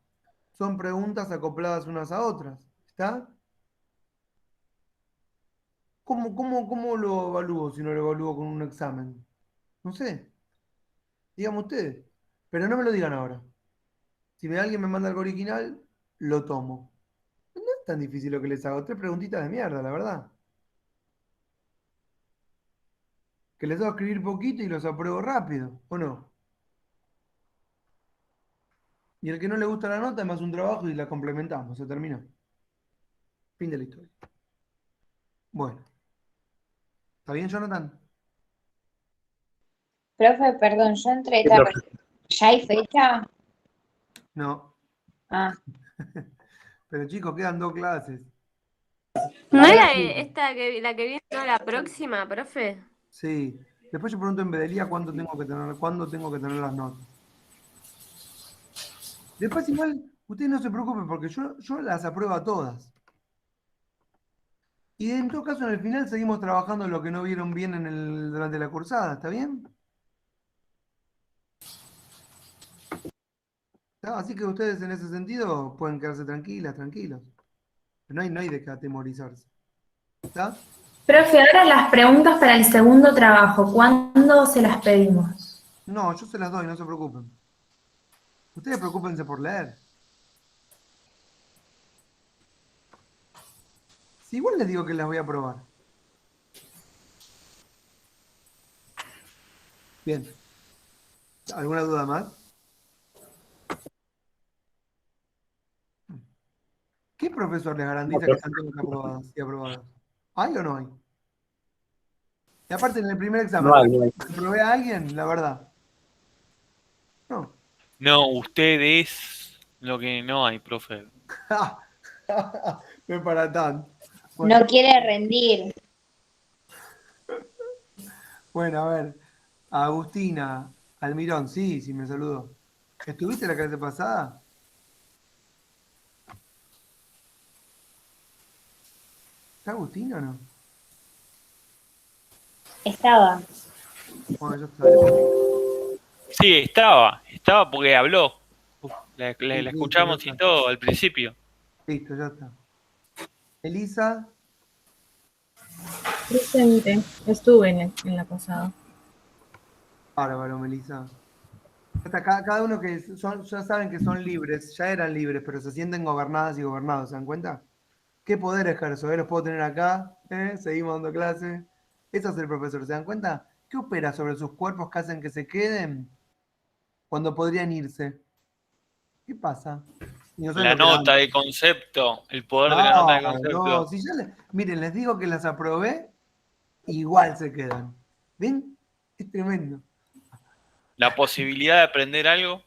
son preguntas acopladas unas a otras. ¿Está? ¿Cómo lo evalúo si no lo evalúo con un examen? No sé. Díganme ustedes. Pero no me lo digan ahora. Si alguien me manda algo original, lo tomo. No es tan difícil lo que les hago. 3 preguntitas de mierda, la verdad. Que les hago escribir poquito y los apruebo rápido, ¿o no? Y el que no le gusta la nota, más un trabajo y la complementamos. Se terminó. Fin de la historia. Bueno. ¿Está bien, Jonathan? profe, perdón, yo entré Sí, tarde. profe. ¿Ya hay fecha? No. Ah, Pero chicos, quedan 2 clases. ¿No Ahora era sí. la que viene, no la próxima, profe? Sí. Después yo pregunto en Bedelía cuándo tengo que tener las notas. Después igual, ustedes no se preocupen porque yo las apruebo a todas. Y en todo caso, en el final seguimos trabajando en lo que no vieron bien durante la cursada, ¿está bien? ¿Está? Así que ustedes en ese sentido pueden quedarse tranquilas, tranquilos. No hay de qué atemorizarse. ¿Está? Profe, ahora las preguntas para el segundo trabajo, ¿cuándo se las pedimos? No, yo se las doy, no se preocupen. Ustedes preocúpense por leer. Si igual les digo que las voy a probar. Bien. ¿Alguna duda más? ¿Qué profesor les No, garantiza que profe. están todas aprobadas y aprobadas? ¿Hay o no hay? Y aparte, en el primer examen, No hay, no hay. ¿aprobé a alguien? La verdad. No. No, usted es lo que no hay, profe. No es para tanto. Bueno, no quiere rendir. bueno, a ver. Agustina Almirón, sí, sí me saludó. ¿Estuviste la clase pasada? ¿Está Agustina o no? Estaba. Bueno, yo estaba. Sí, estaba porque habló. La Sí, sí, escuchamos ya y está. todo al principio. Listo, ya está. Elisa, Presente. Estuve en la pasada. bárbaro, Melissa. Hasta cada uno que ya saben que son libres, ya eran libres, pero se sienten gobernadas y gobernados, ¿se dan cuenta? ¿Qué poder ejerzo? Los puedo tener acá, seguimos dando clase. Eso es el profesor, ¿se dan cuenta? ¿Qué opera sobre sus cuerpos que hacen que se queden cuando podrían irse? ¿Qué pasa? Y no saben La lo que dan. nota de concepto, el poder de la nota No, de no, concepto. si miren, les digo que las aprobé, igual se quedan. ¿Ven? Es tremendo. La posibilidad de aprender algo.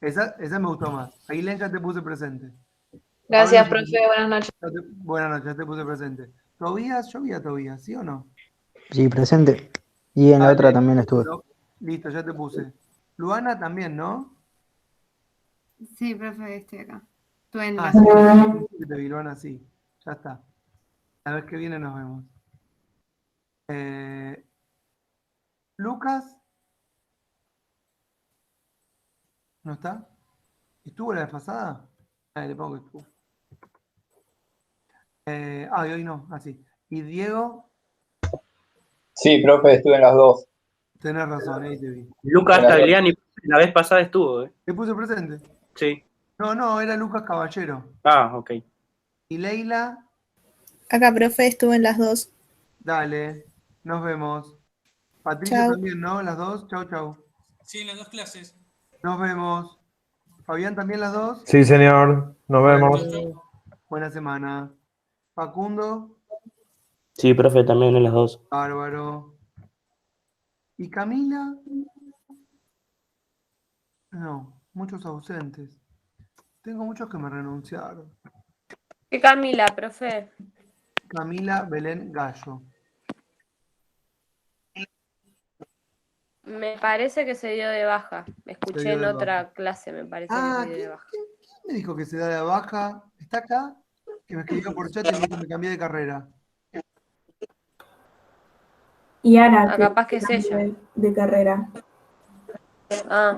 Esa me gustó más. Ailén, ya te puse presente. Pablo, Gracias, profe. Buenas noches. buenas noches, ya te puse presente. Tobías, yo vi a Tobías, ¿sí o no? Sí, presente. Y en la otra Dale. también estuve. Listo, ya te puse. Luana también, ¿no? Sí, profe, estoy acá. Estuve en Ah, la sí, segunda. que te vi, Luana, sí. Ya está. La vez que viene nos vemos. Lucas, ¿no está? ¿Estuvo la vez pasada? Le pongo que estuvo. Y hoy no, así. Y Diego, Sí, profe, estuve en las dos. tenés razón, ahí te vi. Lucas En las dos. Tagliani la vez pasada estuvo, ¿eh? ¿Te puse presente? Sí. No, era Lucas Caballero. Ah, ok. Y Leila, Acá, profe, estuve en las dos. dale, nos vemos. Patricia Chao. también, ¿no? Las dos, chau, chau. Sí, en las dos clases. Nos vemos. Fabián también las dos. Sí, señor. Nos Bueno, vemos. buena semana. Facundo, Sí, profe, también en las dos. bárbaro. ¿Y Camila? No, muchos ausentes. Tengo muchos que me renunciaron. ¿Qué Camila, profe? Camila Belén Gallo. Me parece que se dio de baja. Se Escuché dio en de otra clase, me parece que se dio de ¿quién baja. me dijo que se da de baja? ¿Está acá? Que me escribió por chat y me dijo que me cambié de carrera. Y Ana, Ah, que capaz que es ella. de carrera. Ah,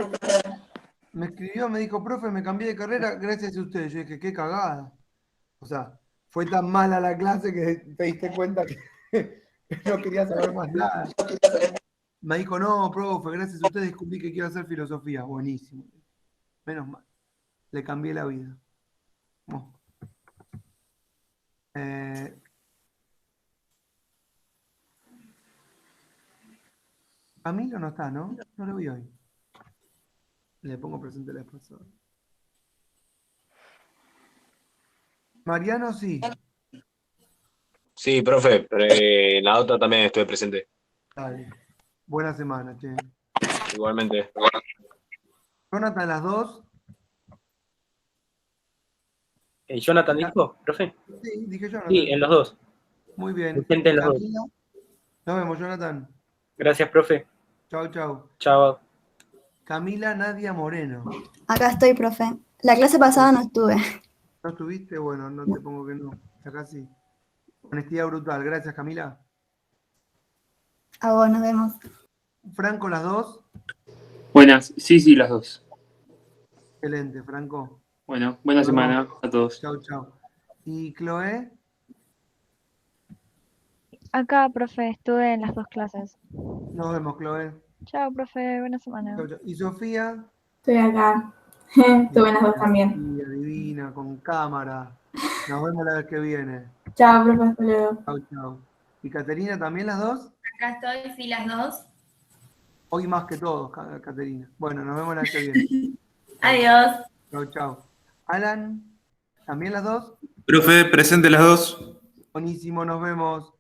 Me escribió, me dijo, profe, me cambié de carrera gracias a ustedes. Yo dije, qué cagada. O sea, fue tan mala la clase que te diste cuenta que no quería saber más nada. Me dijo, no, profe, gracias a ustedes descubrí que quiero hacer filosofía. Buenísimo. Menos mal. Le cambié la vida. Bueno. Camilo no está, ¿no? No lo vi hoy. Le pongo presente la vez pasada. Mariano sí. Sí, profe, en la otra también estuve presente. Dale. Buena semana, che. Igualmente. Jonathan, las dos. ¿Jonathan dijo, profe? Sí, dije Jonathan. Sí, en los dos. Muy bien. Presente en los dos. Camila. Nos vemos, Jonathan. Gracias, profe. Chau, chau. Chao. Camila Nadia Moreno. Acá estoy, profe. La clase pasada no estuve. ¿No estuviste? Bueno, no te pongo que no. Acá sí. Honestidad brutal. Gracias, Camila. A vos, nos vemos. Franco, las dos. Buenas, sí, las dos. Excelente, Franco. Bueno, buena Nos semana vemos. a todos. Chau, chau. ¿Y Chloe? Acá, profe, estuve en las dos clases. Nos vemos, Chloe. Chao, profe, buena semana. Chau, chau. ¿Y Sofía? Estoy acá. Estuve en las dos también. Sofía, divina, con cámara. Nos vemos la vez que viene. Chao, profe, hasta luego. Chau, chau. ¿Y Caterina también las dos? Acá estoy, sí, las dos. Hoy más que todos, Caterina. Bueno, nos vemos la vez que viene. Adiós. Chau, chau. Alan, ¿también las dos? Profe, presente las dos. Buenísimo, nos vemos.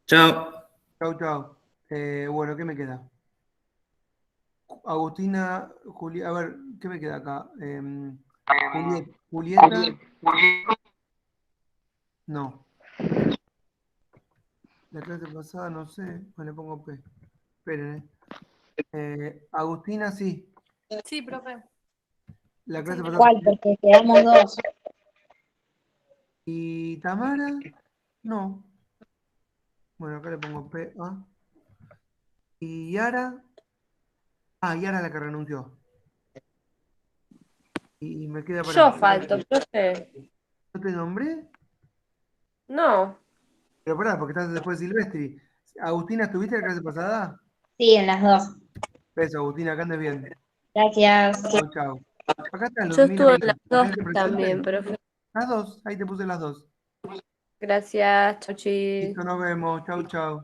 Chao. Chau, chau. Bueno, ¿qué me queda? Agustina, a ver, ¿qué me queda acá? Julieta. No. La clase pasada, no sé. Le pongo P. Esperen, Agustina, sí. Sí, profe. La clase pasada. ¿Cuál? Porque quedamos dos. ¿Y Tamara? No. Bueno, acá le pongo P. ¿Y Yara? Yara la que renunció. Y me queda para... Yo falto, profe. ¿No te nombré? No. Pero pará, porque estás después de Silvestri. Agustina, ¿estuviste la clase pasada? Sí, en las dos. Beso, Agustina, que andes bien. Gracias. Chau, chau. Acá está Yo estuve en Ludmila. las dos ¿Presente? también, profe. Las dos, ahí te puse las dos. Gracias, chau, chi. Listo, nos vemos. Chau, chau.